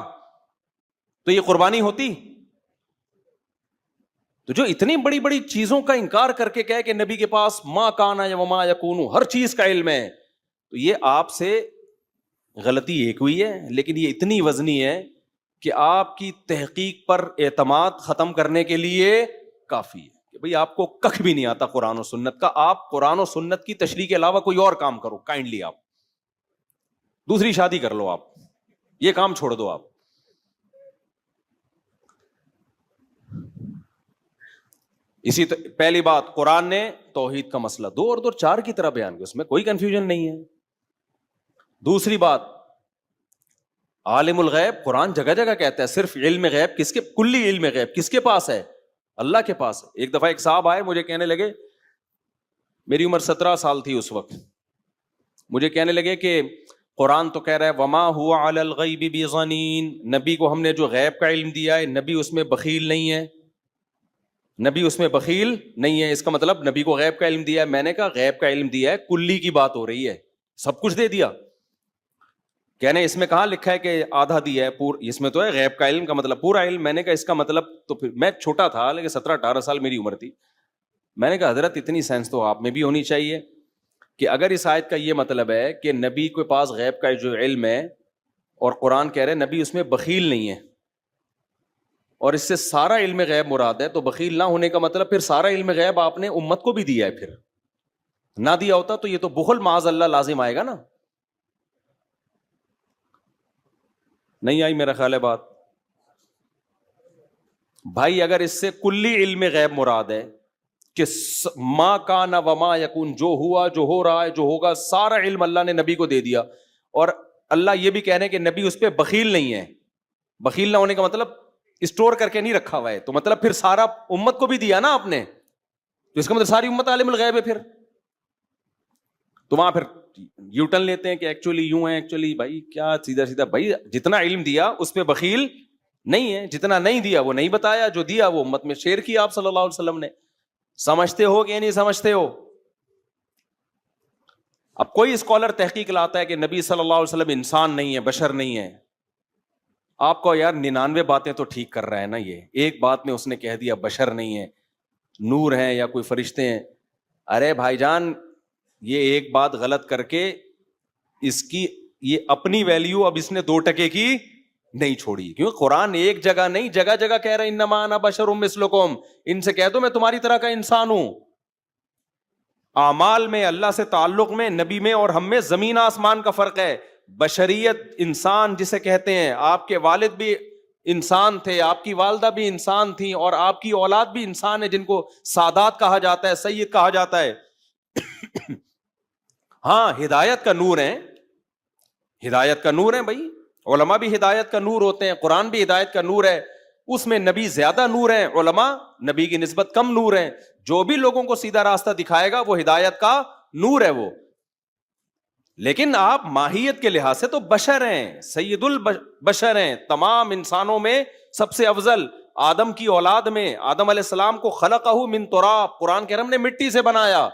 تو یہ قربانی ہوتی؟ تو جو اتنی بڑی بڑی چیزوں کا انکار کر کے کہے کہ نبی کے پاس ما کانا یا وما یکونو ہر چیز کا علم ہے, تو یہ آپ سے غلطی ایک ہوئی ہے, لیکن یہ اتنی وزنی ہے کہ آپ کی تحقیق پر اعتماد ختم کرنے کے لیے کافی ہے کہ بھئی آپ کو کخ بھی نہیں آتا قرآن و سنت کا. آپ قرآن و سنت کی تشریح کے علاوہ کوئی اور کام کرو, کائنڈلی آپ دوسری شادی کر لو, آپ یہ کام چھوڑ دو. آپ اسی پہلی بات, قرآن نے توحید کا مسئلہ 2 اور 2 4 کی طرح بیان کیا, اس میں کوئی کنفیوژن نہیں ہے. دوسری بات, عالم الغیب قرآن جگہ جگہ کہتا ہے صرف علم غیب کس کے, کلی علم غیب کس کے پاس ہے؟ اللہ کے پاس ہے. ایک دفعہ ایک صاحب آئے, مجھے کہنے لگے, میری عمر 17 سال تھی اس وقت, مجھے کہنے لگے کہ قرآن تو کہہ رہا ہے وما هو علی الغیب بضنین, نبی کو ہم نے جو غیب کا علم دیا ہے نبی اس میں بخیل نہیں ہے, نبی اس میں بخیل نہیں ہے. اس کا مطلب نبی کو غیب کا علم دیا ہے. میں نے کہا غیب کا علم دیا ہے, کلی کی بات ہو رہی ہے, سب کچھ دے دیا. کہنے اس میں کہاں لکھا ہے کہ آدھا دیا ہے, اس میں تو ہے غیب کا علم کا مطلب پورا علم. میں نے کہا اس کا مطلب, تو پھر میں چھوٹا تھا لیکن 17-18 سال میری عمر تھی. میں نے کہا حضرت اتنی سینس تو آپ میں بھی ہونی چاہیے کہ اگر اس آیت کا یہ مطلب ہے کہ نبی کے پاس غیب کا جو علم ہے, اور قرآن کہہ رہے نبی اس میں بخیل نہیں ہے, اور اس سے سارا علم غیب مراد ہے, تو بخیل نہ ہونے کا مطلب پھر سارا علم غیب آپ نے امت کو بھی دیا ہے. پھر نہ دیا ہوتا تو یہ تو بخل معاذ اللہ لازم آئے گا نا. نہیں آئی میرا خیال ہے بات. بھائی اگر اس سے کلی علم غیب مراد ہے کہ ما کان وما یکون، جو ہوا جو ہو رہا ہے جو ہوگا سارا علم اللہ نے نبی کو دے دیا، اور اللہ یہ بھی کہہ رہے ہیں کہ نبی اس پہ بخیل نہیں ہے، بخیل نہ ہونے کا مطلب اسٹور کر کے نہیں رکھا ہوا ہے، تو مطلب پھر سارا امت کو بھی دیا نا آپ نے، تو اس کا مطلب ساری امت عالم الغیب ہے پھر، تو وہاں پھر یو ٹرن لیتے ہیں کہ ایکچولی یوں ہے، ایکچولی بھائی کیا سیدھا سیدھا، بھائی جتنا علم دیا اس پہ بخیل نہیں ہے، جتنا نہیں دیا وہ نہیں بتایا، جو دیا وہ امت میں شیئر کیا آپ صلی اللہ علیہ وسلم نے. سمجھتے ہو کہ نہیں سمجھتے ہو؟ اب کوئی اسکالر تحقیق لاتا ہے کہ نبی صلی اللہ علیہ وسلم انسان نہیں ہے، بشر نہیں ہے، آپ کو یار 99 باتیں تو ٹھیک کر رہا ہے نا، یہ ایک بات میں اس نے کہہ دیا بشر نہیں ہے، نور ہے یا کوئی فرشتے ہیں. ارے بھائی جان یہ ایک بات غلط کر کے اس کی یہ اپنی ویلیو اب اس نے 2% کی نہیں چھوڑی، کیونکہ قرآن ایک جگہ نہیں جگہ جگہ کہہ رہا ہے انما انا بشر مثلکم، ان سے کہہ دو میں تمہاری طرح کا انسان ہوں. اعمال میں، اللہ سے تعلق میں، نبی میں اور ہم میں زمین آسمان کا فرق ہے. بشریت، انسان جسے کہتے ہیں، آپ کے والد بھی انسان تھے، آپ کی والدہ بھی انسان تھی، اور آپ کی اولاد بھی انسان ہے جن کو سادات کہا جاتا ہے، سید کہا جاتا ہے. ہاں ہدایت کا نور ہے، ہدایت کا نور ہے بھائی، علماء بھی ہدایت کا نور ہوتے ہیں، قرآن بھی ہدایت کا نور ہے، اس میں نبی زیادہ نور ہیں، علماء نبی کی نسبت کم نور ہیں. جو بھی لوگوں کو سیدھا راستہ دکھائے گا وہ ہدایت کا نور ہے وہ. لیکن آپ ماہیت کے لحاظ سے تو بشر ہیں، سید البشر ہیں، تمام انسانوں میں سب سے افضل. آدم کی اولاد میں آدم علیہ السلام کو خلقہ من تراب، قرآن کہہ رہا ہم نے مٹی سے بنایا،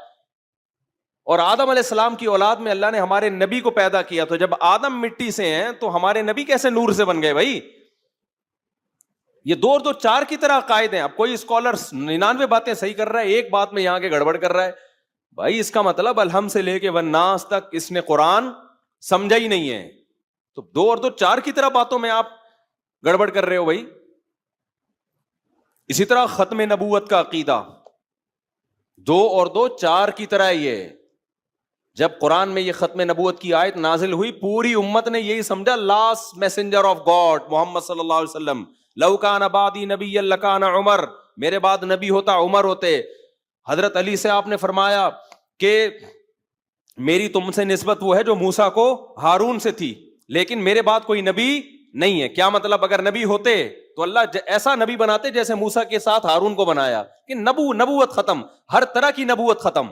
اور آدم علیہ السلام کی اولاد میں اللہ نے ہمارے نبی کو پیدا کیا. تو جب آدم مٹی سے ہیں تو ہمارے نبی کیسے نور سے بن گئے بھائی؟ یہ 2 اور 2 4 کی طرح قائد ہیں. اب کوئی اسکالر 99 باتیں صحیح کر رہا ہے، ایک بات میں یہاں کے گڑبڑ کر رہا ہے، بھائی اس کا مطلب الحمد سے لے کے والناس تک اس نے قرآن سمجھا ہی نہیں ہے. تو 2 اور 2 4 کی طرح باتوں میں آپ گڑبڑ کر رہے ہو بھائی. اسی طرح ختم نبوت کا عقیدہ 2 اور 2 4 کی طرح ہی ہے. جب قرآن میں یہ ختم نبوت کی آیت نازل ہوئی، پوری امت نے یہی سمجھا لاسٹ میسنجر آف گاڈ محمد صلی اللہ علیہ وسلم. لو کان بعدی نبی لکان عمر، میرے بعد نبی ہوتا عمر ہوتے. حضرت علی سے آپ نے فرمایا کہ میری تم سے نسبت وہ ہے جو موسیٰ کو ہارون سے تھی، لیکن میرے بعد کوئی نبی نہیں ہے. کیا مطلب؟ اگر نبی ہوتے تو اللہ ایسا نبی بناتے جیسے موسیٰ کے ساتھ ہارون کو بنایا، کہ نبوت ختم، ہر طرح کی نبوت ختم.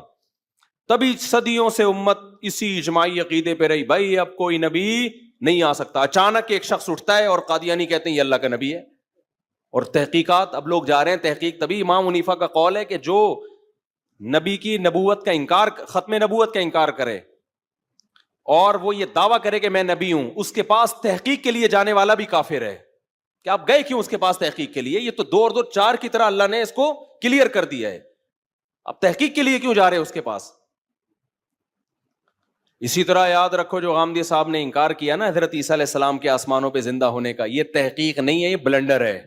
تبھی صدیوں سے امت اسی اجماعی عقیدے پہ رہی، بھائی اب کوئی نبی نہیں آ سکتا. اچانک ایک شخص اٹھتا ہے اور قادیانی کہتے ہیں یہ اللہ کا نبی ہے. اور تحقیقات اب لوگ جا رہے ہیں تحقیق، تبھی امام حنیفہ کا قول ہے کہ جو نبی کی نبوت کا انکار، ختم نبوت کا انکار کرے اور وہ یہ دعویٰ کرے کہ میں نبی ہوں، اس کے پاس تحقیق کے لیے جانے والا بھی کافر ہے. کہ آپ گئے کیوں اس کے پاس تحقیق کے لیے؟ یہ تو 2 اور 2 4 کی طرح اللہ نے اس کو کلیئر کر دیا ہے، اب تحقیق کے لیے کیوں جا رہے ہیں اس کے پاس؟ اسی طرح یاد رکھو جو غامدی صاحب نے انکار کیا نا حضرت عیسیٰ علیہ السلام کے آسمانوں پہ زندہ ہونے کا، یہ تحقیق نہیں ہے، یہ بلنڈر ہے.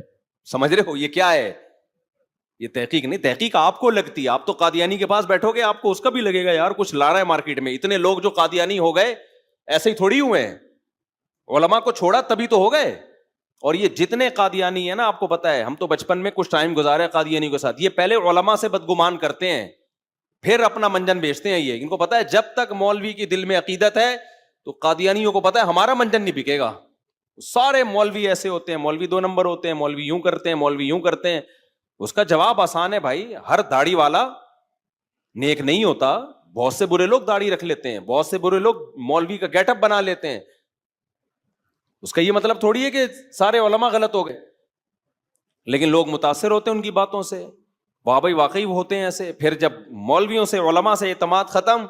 سمجھ رہے ہو یہ کیا ہے؟ یہ تحقیق نہیں. تحقیق آپ کو لگتی ہے، آپ تو قادیانی کے پاس بیٹھو گے آپ کو اس کا بھی لگے گا یار کچھ لا رہا ہے مارکیٹ میں. اتنے لوگ جو قادیانی ہو گئے ایسے ہی تھوڑی ہوئے ہیں، علماء کو چھوڑا تبھی تو ہو گئے. اور یہ جتنے قادیانی ہیں نا، آپ کو پتا ہے ہم تو بچپن میں کچھ ٹائم گزارے قادیانی کے ساتھ، یہ پہلے علماء سے بدگمان کرتے ہیں پھر اپنا منجن بیچتے ہیں. یہ ان کو پتا ہے جب تک مولوی کی دل میں عقیدت ہے تو قادیانیوں کو پتا ہے ہمارا منجن نہیں بکے گا. سارے مولوی ایسے ہوتے ہیں، مولوی 2 نمبر ہوتے ہیں، مولوی یوں کرتے ہیں، مولوی یوں کرتے ہیں. اس کا جواب آسان ہے بھائی، ہر داڑھی والا نیک نہیں ہوتا. بہت سے برے لوگ داڑھی رکھ لیتے ہیں، بہت سے برے لوگ مولوی کا گیٹ اپ بنا لیتے ہیں. اس کا یہ مطلب تھوڑی ہے کہ سارے علماء غلط ہو گئے، لیکن لوگ متاثر ہوتے ہیں ان کی باتوں سے. واہ بھائی واقعی وہ ہوتے ہیں ایسے. پھر جب مولویوں سے، علماء سے اعتماد ختم،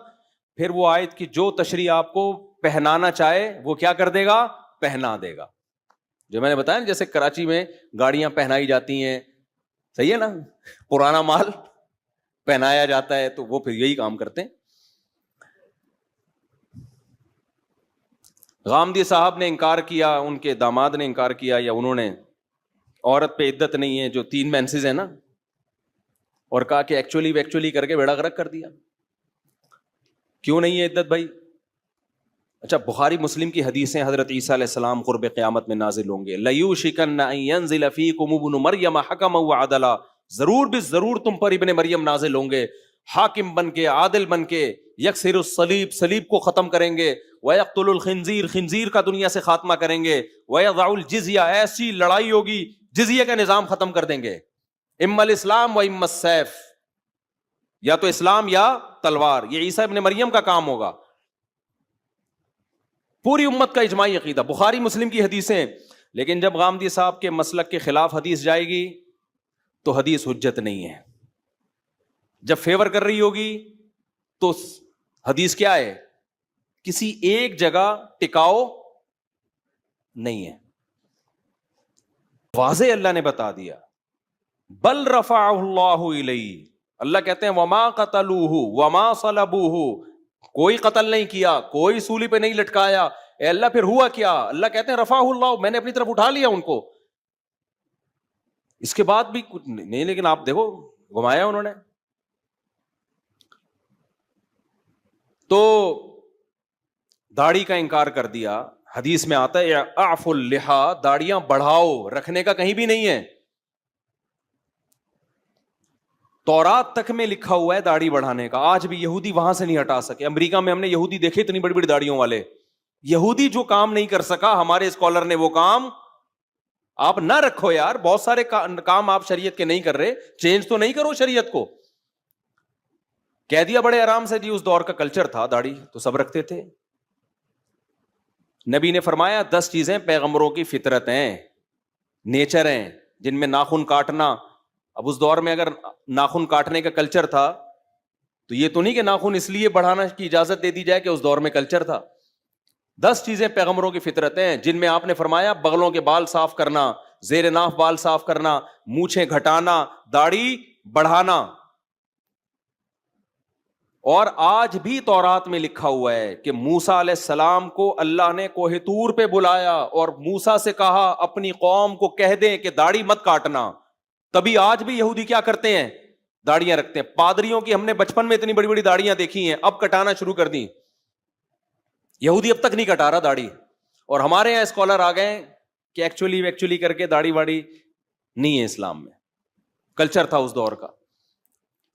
پھر وہ آیت کی جو تشریح آپ کو پہنانا چاہے وہ کیا کر دے گا؟ پہنا دے گا. جو میں نے بتایا جیسے کراچی میں گاڑیاں پہنائی جاتی ہیں، صحیح ہے نا، پرانا مال پہنایا جاتا ہے، تو وہ پھر یہی کام کرتے ہیں. غامدی صاحب نے انکار کیا، ان کے داماد نے انکار کیا، یا انہوں نے عورت پہ عدت نہیں ہے جو 3 مینسز ہیں نا، اور کہا کہ ایکچولی کر کے بیڑا غرق کر دیا. کیوں نہیں ہے عدت بھائی؟ اچھا، بخاری مسلم کی حدیثیں، حضرت عیسیٰ علیہ السلام قرب قیامت میں نازل ہوں گے. لَيُوشِكَنَّ أَن يَنزِلَ فِيكُمُ ابْنُ مَرْيَمَ حَكَمًا وَعَدْلًا، ضرور بھی ضرور تم پر ابن مریم نازل ہوں گے، حاکم بن کے، عادل بن کے. یکسر الصلیب، صلیب کو ختم کریں گے. وَيَقْتُلُ الْخِنزِيرَ، خنزیر کا دنیا سے خاتمہ کریں گے. وَيَضَعُ الْجِزْيَةَ، ایسی لڑائی ہوگی جزیہ کا نظام ختم کر دیں گے. اما الاسلام و اما السیف، یا تو اسلام یا تلوار. یہ عیسیٰ ابن مریم کا کام ہوگا. پوری امت کا اجماعی عقیدہ، بخاری مسلم کی حدیثیں. لیکن جب غامدی صاحب کے مسلک کے خلاف حدیث جائے گی تو حدیث حجت نہیں ہے. جب فیور کر رہی ہوگی تو حدیث کیا ہے؟ کسی ایک جگہ ٹکاؤ نہیں ہے. واضح اللہ نے بتا دیا. بل رفعہ اللہ الیہ، اللہ کہتے ہیں وما قتلوہ وما صلبوہ، کوئی قتل نہیں کیا، کوئی سولی پہ نہیں لٹکایا. اے اللہ پھر ہوا کیا؟ اللہ کہتے ہیں رفعہ اللہ، میں نے اپنی طرف اٹھا لیا ان کو. اس کے بعد بھی کچھ نہیں، لیکن آپ دیکھو گھمایا انہوں نے. تو داڑھی کا انکار کر دیا. حدیث میں آتا ہے اعفوا اللحا، داڑیاں بڑھاؤ، رکھنے کا کہیں بھی نہیں ہے. تورات تک میں لکھا ہوا ہے داڑھی بڑھانے کا، آج بھی یہودی وہاں سے نہیں ہٹا سکے. امریکہ میں ہم نے یہودی دیکھے اتنی بڑی بڑی داڑھیوں والے. یہودی جو کام نہیں کر سکا، ہمارے اسکالر نے وہ کام. آپ نہ رکھو یار، بہت سارے کام آپ شریعت کے نہیں کر رہے، چینج تو نہیں کرو شریعت کو. کہہ دیا بڑے آرام سے جی، اس دور کا کلچر تھا، داڑھی تو سب رکھتے تھے. نبی نے فرمایا 10 چیزیں پیغمبروں کی فطرت ہیں، نیچر ہیں، جن میں ناخن کاٹنا. اب اس دور میں اگر ناخن کاٹنے کا کلچر تھا تو یہ تو نہیں کہ ناخن اس لیے بڑھانا کی اجازت دے دی جائے کہ اس دور میں کلچر تھا. 10 چیزیں پیغمبروں کی فطرت ہیں، جن میں آپ نے فرمایا بغلوں کے بال صاف کرنا، زیر ناف بال صاف کرنا، مونچھیں گھٹانا، داڑھی بڑھانا. اور آج بھی تورات میں لکھا ہوا ہے کہ موسیٰ علیہ السلام کو اللہ نے کوہ طور پہ بلایا اور موسیٰ سے کہا اپنی قوم کو کہہ دیں کہ داڑھی مت کاٹنا. تبھی آج بھی یہودی کیا کرتے ہیں؟ داڑیاں رکھتے ہیں. پادریوں کی ہم نے بچپن میں اتنی بڑی بڑی داڑیاں دیکھی ہیں، اب کٹانا شروع کر دی. یہودی اب تک نہیں کٹا رہا داڑھی. اور ہمارے یہاں اسکالر آ گئے کہ ایکچولی کر کے داڑھی واڑی نہیں ہے اسلام میں، کلچر تھا اس دور کا.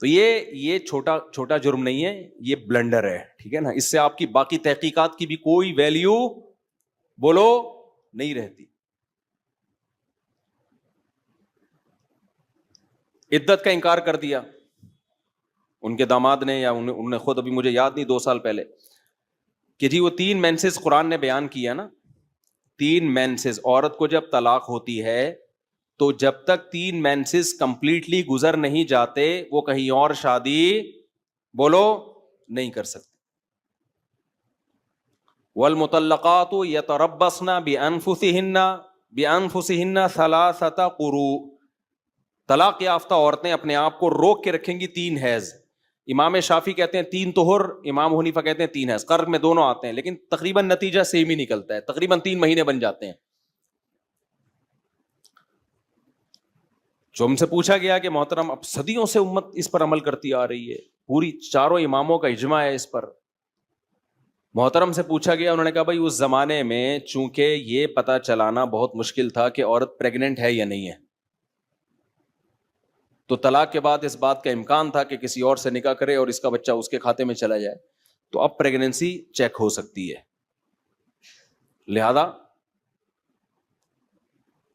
تو یہ چھوٹا جرم نہیں ہے، یہ بلنڈر ہے. ٹھیک ہے نا؟ اس سے آپ کی باقی تحقیقات کی بھی کوئی ویلیو بولو نہیں رہتی. عدت کا انکار کر دیا ان کے داماد نے، یا انہوں نے خود، ابھی مجھے یاد نہیں، 2 سال پہلے، کہ جی وہ 3 مینسز قرآن نے بیان کیا نا. 3 مینسز، عورت کو جب طلاق ہوتی ہے تو جب تک 3 مینسز کمپلیٹلی گزر نہیں جاتے وہ کہیں اور شادی بولو نہیں کر سکتے. والمطلقات یتربصن بانفسہن 3 قروء، طلاق یافتہ عورتیں اپنے آپ کو روک کے رکھیں گی 3 حیض. امام شافعی کہتے ہیں 3 طہر، امام حنیفہ کہتے ہیں 3 حیض. قرء میں دونوں آتے ہیں لیکن تقریباً نتیجہ سیم ہی نکلتا ہے، تقریباً 3 مہینے بن جاتے ہیں. جو ہم سے پوچھا گیا کہ محترم اب صدیوں سے امت اس پر عمل کرتی آ رہی ہے، پوری 4 اماموں کا اجماع ہے اس پر. محترم سے پوچھا گیا، انہوں نے کہا بھائی اس زمانے میں چونکہ یہ پتہ چلانا بہت مشکل تھا کہ عورت پریگننٹ ہے یا نہیں ہے، تو طلاق کے بعد اس بات کا امکان تھا کہ کسی اور سے نکاح کرے اور اس کا بچہ اس کے کھاتے میں چلا جائے. تو اب پریگننسی چیک ہو سکتی ہے، لہذا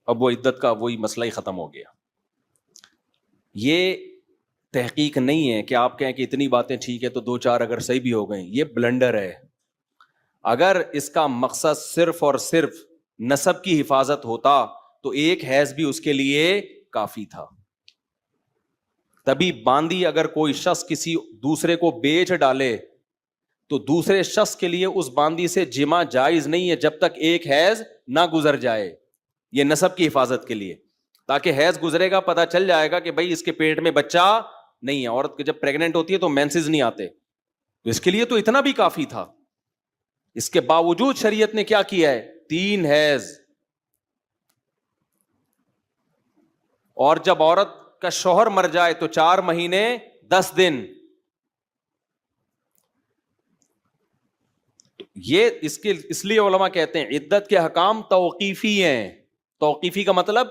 اب وہ عدت کا وہی مسئلہ ہی ختم ہو گیا. یہ تحقیق نہیں ہے کہ آپ کہیں کہ اتنی باتیں ٹھیک ہے تو 2-4 اگر صحیح بھی ہو گئیں، یہ بلنڈر ہے. اگر اس کا مقصد صرف اور صرف نسب کی حفاظت ہوتا تو 1 حیض بھی اس کے لیے کافی تھا. تبھی باندی اگر کوئی شخص کسی دوسرے کو بیچ ڈالے تو دوسرے شخص کے لیے اس باندی سے جمع جائز نہیں ہے جب تک 1 حیض نہ گزر جائے. یہ نسب کی حفاظت کے لیے، تاکہ حیض گزرے گا پتہ چل جائے گا کہ بھائی اس کے پیٹ میں بچہ نہیں ہے. عورت کے جب پریگننٹ ہوتی ہے تو مینسز نہیں آتے، تو اس کے لیے تو اتنا بھی کافی تھا. اس کے باوجود شریعت نے کیا کیا ہے؟ 3 حیض. اور جب عورت کا شوہر مر جائے تو 4 مہینے 10 دن. یہ اس لیے علماء کہتے ہیں عدت کے حکام توقیفی ہیں. توقیفی کا مطلب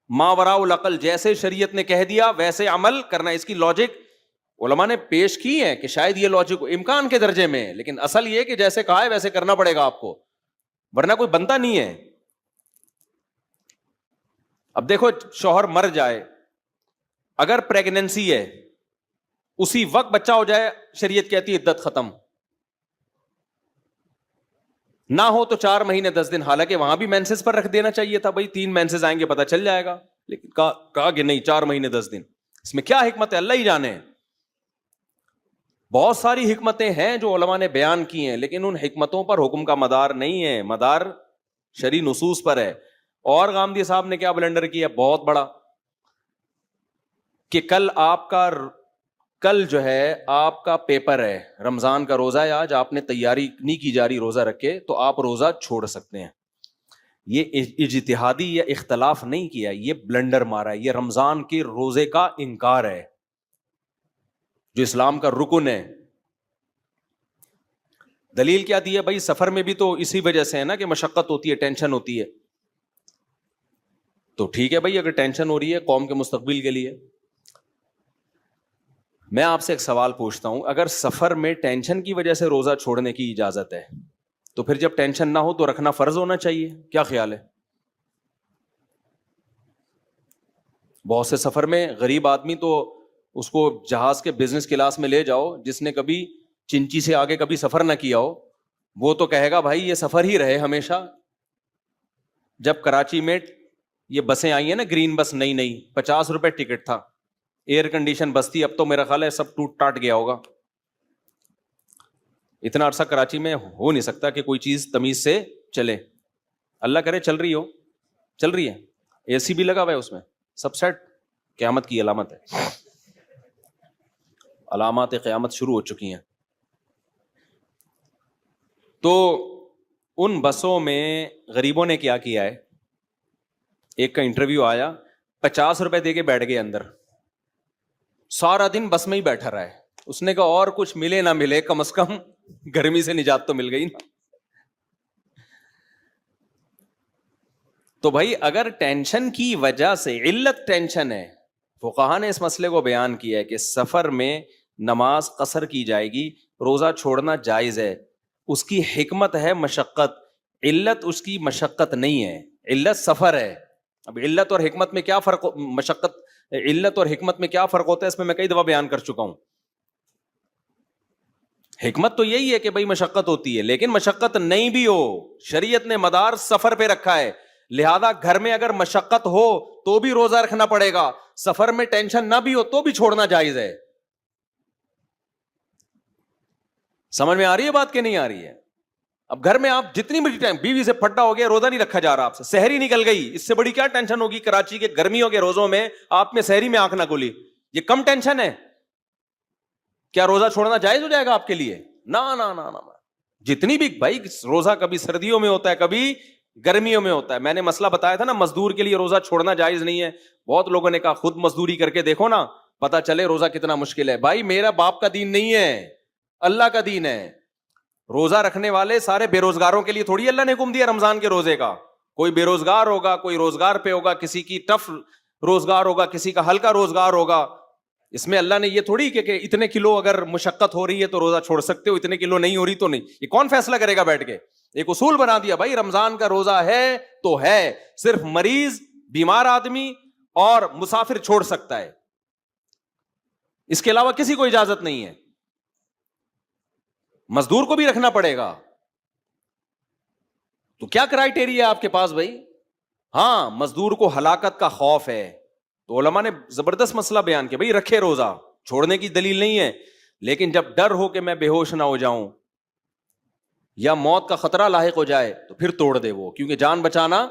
ماوراء العقل، جیسے شریعت نے کہہ دیا ویسے عمل کرنا. اس کی لاجک علماء نے پیش کی ہے کہ شاید یہ لاجک امکان کے درجے میں ہے، لیکن اصل یہ کہ جیسے کہا ہے ویسے کرنا پڑے گا آپ کو، ورنہ کوئی بنتا نہیں ہے. اب دیکھو شوہر مر جائے، اگر پریگننسی ہے اسی وقت بچہ ہو جائے، شریعت کہتی ہے عدت ختم. نہ ہو تو 4 مہینے 10 دن، حالانکہ وہاں بھی مینسز پر رکھ دینا چاہیے تھا، بھائی 3 مینسز آئیں گے پتہ چل جائے گا، لیکن کہا کہ نہیں 4 مہینے 10 دن. اس میں کیا حکمت ہے اللہ ہی جانے. بہت ساری حکمتیں ہیں جو علماء نے بیان کی ہیں، لیکن ان حکمتوں پر حکم کا مدار نہیں ہے، مدار شرعی نصوص پر ہے. اور غامدی صاحب نے کیا بلنڈر کیا بہت بڑا، کہ کل جو ہے آپ کا پیپر ہے، رمضان کا روزہ ہے، آج آپ نے تیاری نہیں کی جا رہی روزہ رکھے تو آپ روزہ چھوڑ سکتے ہیں. یہ اجتہادی یا اختلاف نہیں کیا، یہ بلنڈر مارا ہے، یہ رمضان کے روزے کا انکار ہے جو اسلام کا رکن ہے. دلیل کیا دی ہے بھائی؟ سفر میں بھی تو اسی وجہ سے ہے نا کہ مشقت ہوتی ہے، ٹینشن ہوتی ہے. تو ٹھیک ہے بھائی، اگر ٹینشن ہو رہی ہے قوم کے مستقبل کے لیے. میں آپ سے ایک سوال پوچھتا ہوں، اگر سفر میں ٹینشن کی وجہ سے روزہ چھوڑنے کی اجازت ہے تو پھر جب ٹینشن نہ ہو تو رکھنا فرض ہونا چاہیے. کیا خیال ہے؟ بہت سے سفر میں غریب آدمی تو اس کو جہاز کے بزنس کلاس میں لے جاؤ، جس نے کبھی چنچی سے آگے کبھی سفر نہ کیا ہو وہ تو کہے گا بھائی یہ سفر ہی رہے ہمیشہ. جب کراچی میں یہ بسیں آئی ہیں نا، گرین بس، نئی 50 روپے ٹکٹ تھا، ایئر کنڈیشن بس تھی، اب تو میرا خیال ہے سب ٹوٹ ٹاٹ گیا ہوگا. اتنا عرصہ کراچی میں ہو نہیں سکتا کہ کوئی چیز تمیز سے چلے. اللہ کرے چل رہی ہے، اے سی بھی لگا ہوا ہے اس میں، سب سیٹ. قیامت کی علامت ہے، علامات قیامت شروع ہو چکی ہیں. تو ان بسوں میں غریبوں نے کیا کیا ہے، ایک کا انٹرویو آیا، 50 روپے دے کے بیٹھ گئے اندر، سارا دن بس میں ہی بیٹھا رہا ہے. اس نے کہا اور کچھ ملے نہ ملے کم از کم گرمی سے نجات تو مل گئی نا. تو بھائی اگر ٹینشن کی وجہ سے، علت ٹینشن ہے، فقہا نے اس مسئلے کو بیان کیا ہے کہ سفر میں نماز قصر کی جائے گی، روزہ چھوڑنا جائز ہے. اس کی حکمت ہے مشقت، علت اس کی مشقت نہیں ہے، علت سفر ہے. اب علت اور حکمت میں کیا فرق، علت اور حکمت میں کیا فرق ہوتا ہے، اس میں کئی دفعہ بیان کر چکا ہوں. حکمت تو یہی ہے کہ بھائی مشقت ہوتی ہے، لیکن مشقت نہیں بھی ہو، شریعت نے مدار سفر پہ رکھا ہے، لہذا گھر میں اگر مشقت ہو تو بھی روزہ رکھنا پڑے گا، سفر میں ٹینشن نہ بھی ہو تو بھی چھوڑنا جائز ہے. سمجھ میں آ رہی ہے بات کہ نہیں آ رہی ہے؟ اب گھر میں آپ جتنی بڑی ٹائم، بیوی سے پھٹا ہو گیا، روزہ نہیں رکھا جا رہا آپ سے، سحری نکل گئی، اس سے بڑی کیا ٹینشن ہوگی؟ کراچی کے گرمیوں کے روزوں میں آپ میں سحری میں آنکھ نہ کھلی، یہ کم ٹینشن ہے؟ کیا روزہ چھوڑنا جائز ہو جائے گا آپ کے لیے؟ نہ. جتنی بھی بھائی روزہ کبھی سردیوں میں ہوتا ہے، کبھی گرمیوں میں ہوتا ہے. میں نے مسئلہ بتایا تھا نا، مزدور کے لیے روزہ چھوڑنا جائز نہیں ہے. بہت لوگوں نے کہا خود مزدوری کر کے دیکھو نا، پتا چلے روزہ کتنا مشکل ہے. بھائی میرا باپ کا دین نہیں ہے، اللہ کا دین ہے. روزہ رکھنے والے سارے بے روزگاروں کے لیے تھوڑی اللہ نے حکم دیا رمضان کے روزے کا. کوئی بے روزگار ہوگا، کوئی روزگار پہ ہوگا، کسی کی ٹف روزگار ہوگا، کسی کا ہلکا روزگار ہوگا. اس میں اللہ نے یہ تھوڑی کہ اتنے کلو اگر مشقت ہو رہی ہے تو روزہ چھوڑ سکتے ہو، اتنے کلو نہیں ہو رہی تو نہیں. یہ کون فیصلہ کرے گا بیٹھ کے؟ ایک اصول بنا دیا بھائی رمضان کا روزہ ہے تو ہے، صرف مریض، بیمار آدمی اور مسافر چھوڑ سکتا ہے، اس کے علاوہ کسی کو اجازت نہیں ہے. مزدور کو بھی رکھنا پڑے گا. تو کیا کرائیٹیریا ہے آپ کے پاس بھائی؟ ہاں مزدور کو ہلاکت کا خوف ہے تو علماء نے زبردست مسئلہ بیان کیا، بھائی رکھے روزہ، چھوڑنے کی دلیل نہیں ہے، لیکن جب ڈر ہو کہ میں بے ہوش نہ ہو جاؤں یا موت کا خطرہ لاحق ہو جائے تو پھر توڑ دے وہ، کیونکہ جان بچانا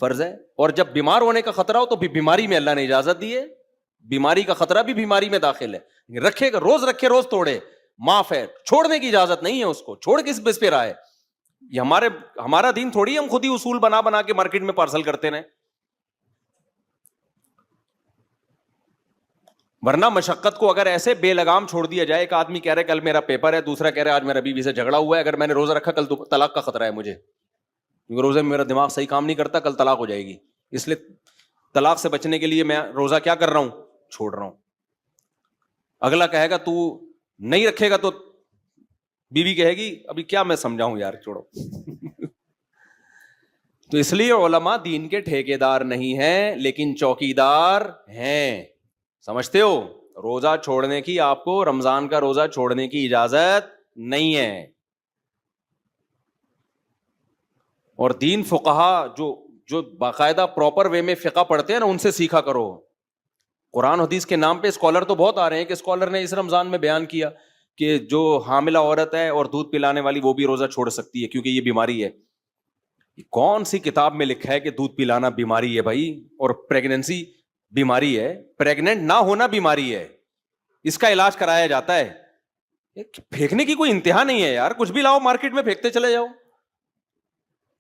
فرض ہے. اور جب بیمار ہونے کا خطرہ ہو تو بھی بیماری میں اللہ نے اجازت دی ہے، بیماری کا خطرہ بھی بیماری میں داخل ہے. رکھے روز توڑے، معاف ہے، چھوڑنے کی اجازت نہیں ہے اس کو. چھوڑ کس بیس پہ رہا ہے؟ یہ ہمارا دین تھوڑی ہم خود ہی اصول بنا کے مارکیٹ میں پارسل کرتے رہے. ورنہ مشقت کو اگر ایسے بے لگام چھوڑ دیا جائے, ایک آدمی کہہ رہا ہے کل میرا پیپر ہے, دوسرا کہہ رہا ہے آج میرا بیوی سے جھگڑا ہوا ہے, اگر میں نے روزہ رکھا کل تو طلاق کا خطرہ ہے مجھے, کیونکہ روزے میں میرا دماغ صحیح کام نہیں کرتا, کل طلاق ہو جائے گی, اس لیے طلاق سے بچنے کے لیے میں روزہ کیا کر رہا ہوں, چھوڑ رہا ہوں. اگلا کہے گا تو نہیں رکھے گا تو بیوی کہے گی ابھی کیا میں سمجھاؤں یار, چھوڑو. تو اس لیے علماء دین کے ٹھیکیدار نہیں ہیں لیکن چوکیدار ہیں. سمجھتے ہو؟ روزہ چھوڑنے کی, آپ کو رمضان کا روزہ چھوڑنے کی اجازت نہیں ہے. اور دین فقہا جو باقاعدہ پراپر وے میں فقہ پڑھتے ہیں نا, ان سے سیکھا کرو. قرآن حدیث کے نام پہ اسکالر تو بہت آ رہے ہیں. کہ اسکالر نے اس رمضان میں بیان کیا کہ جو حاملہ عورت ہے اور دودھ پلانے والی وہ بھی روزہ چھوڑ سکتی ہے کیونکہ یہ بیماری ہے. کون سی کتاب میں لکھا ہے کہ دودھ پلانا بیماری ہے بھائی, اور پریگننسی بیماری ہے؟ پریگننٹ نہ ہونا بیماری ہے, اس کا علاج کرایا جاتا ہے. پھینکنے کی کوئی انتہا نہیں ہے یار, کچھ بھی لاؤ مارکیٹ میں پھینکتے چلے جاؤ.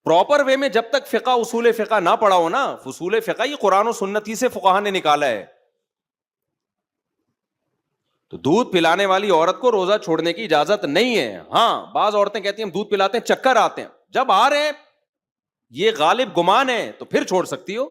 پراپر وے میں جب تک فقہ اصول فقہ نہ پڑھا ہو نا, اصول فقہ یہ قرآن و سنت ہی سے فقہا نے نکالا ہے. تو دودھ پلانے والی عورت کو روزہ چھوڑنے کی اجازت نہیں ہے. ہاں بعض عورتیں کہتی ہیں ہم دودھ پلاتے ہیں چکر آتے ہیں, جب آ رہے ہیں یہ غالب گمان ہے تو پھر چھوڑ سکتی ہو.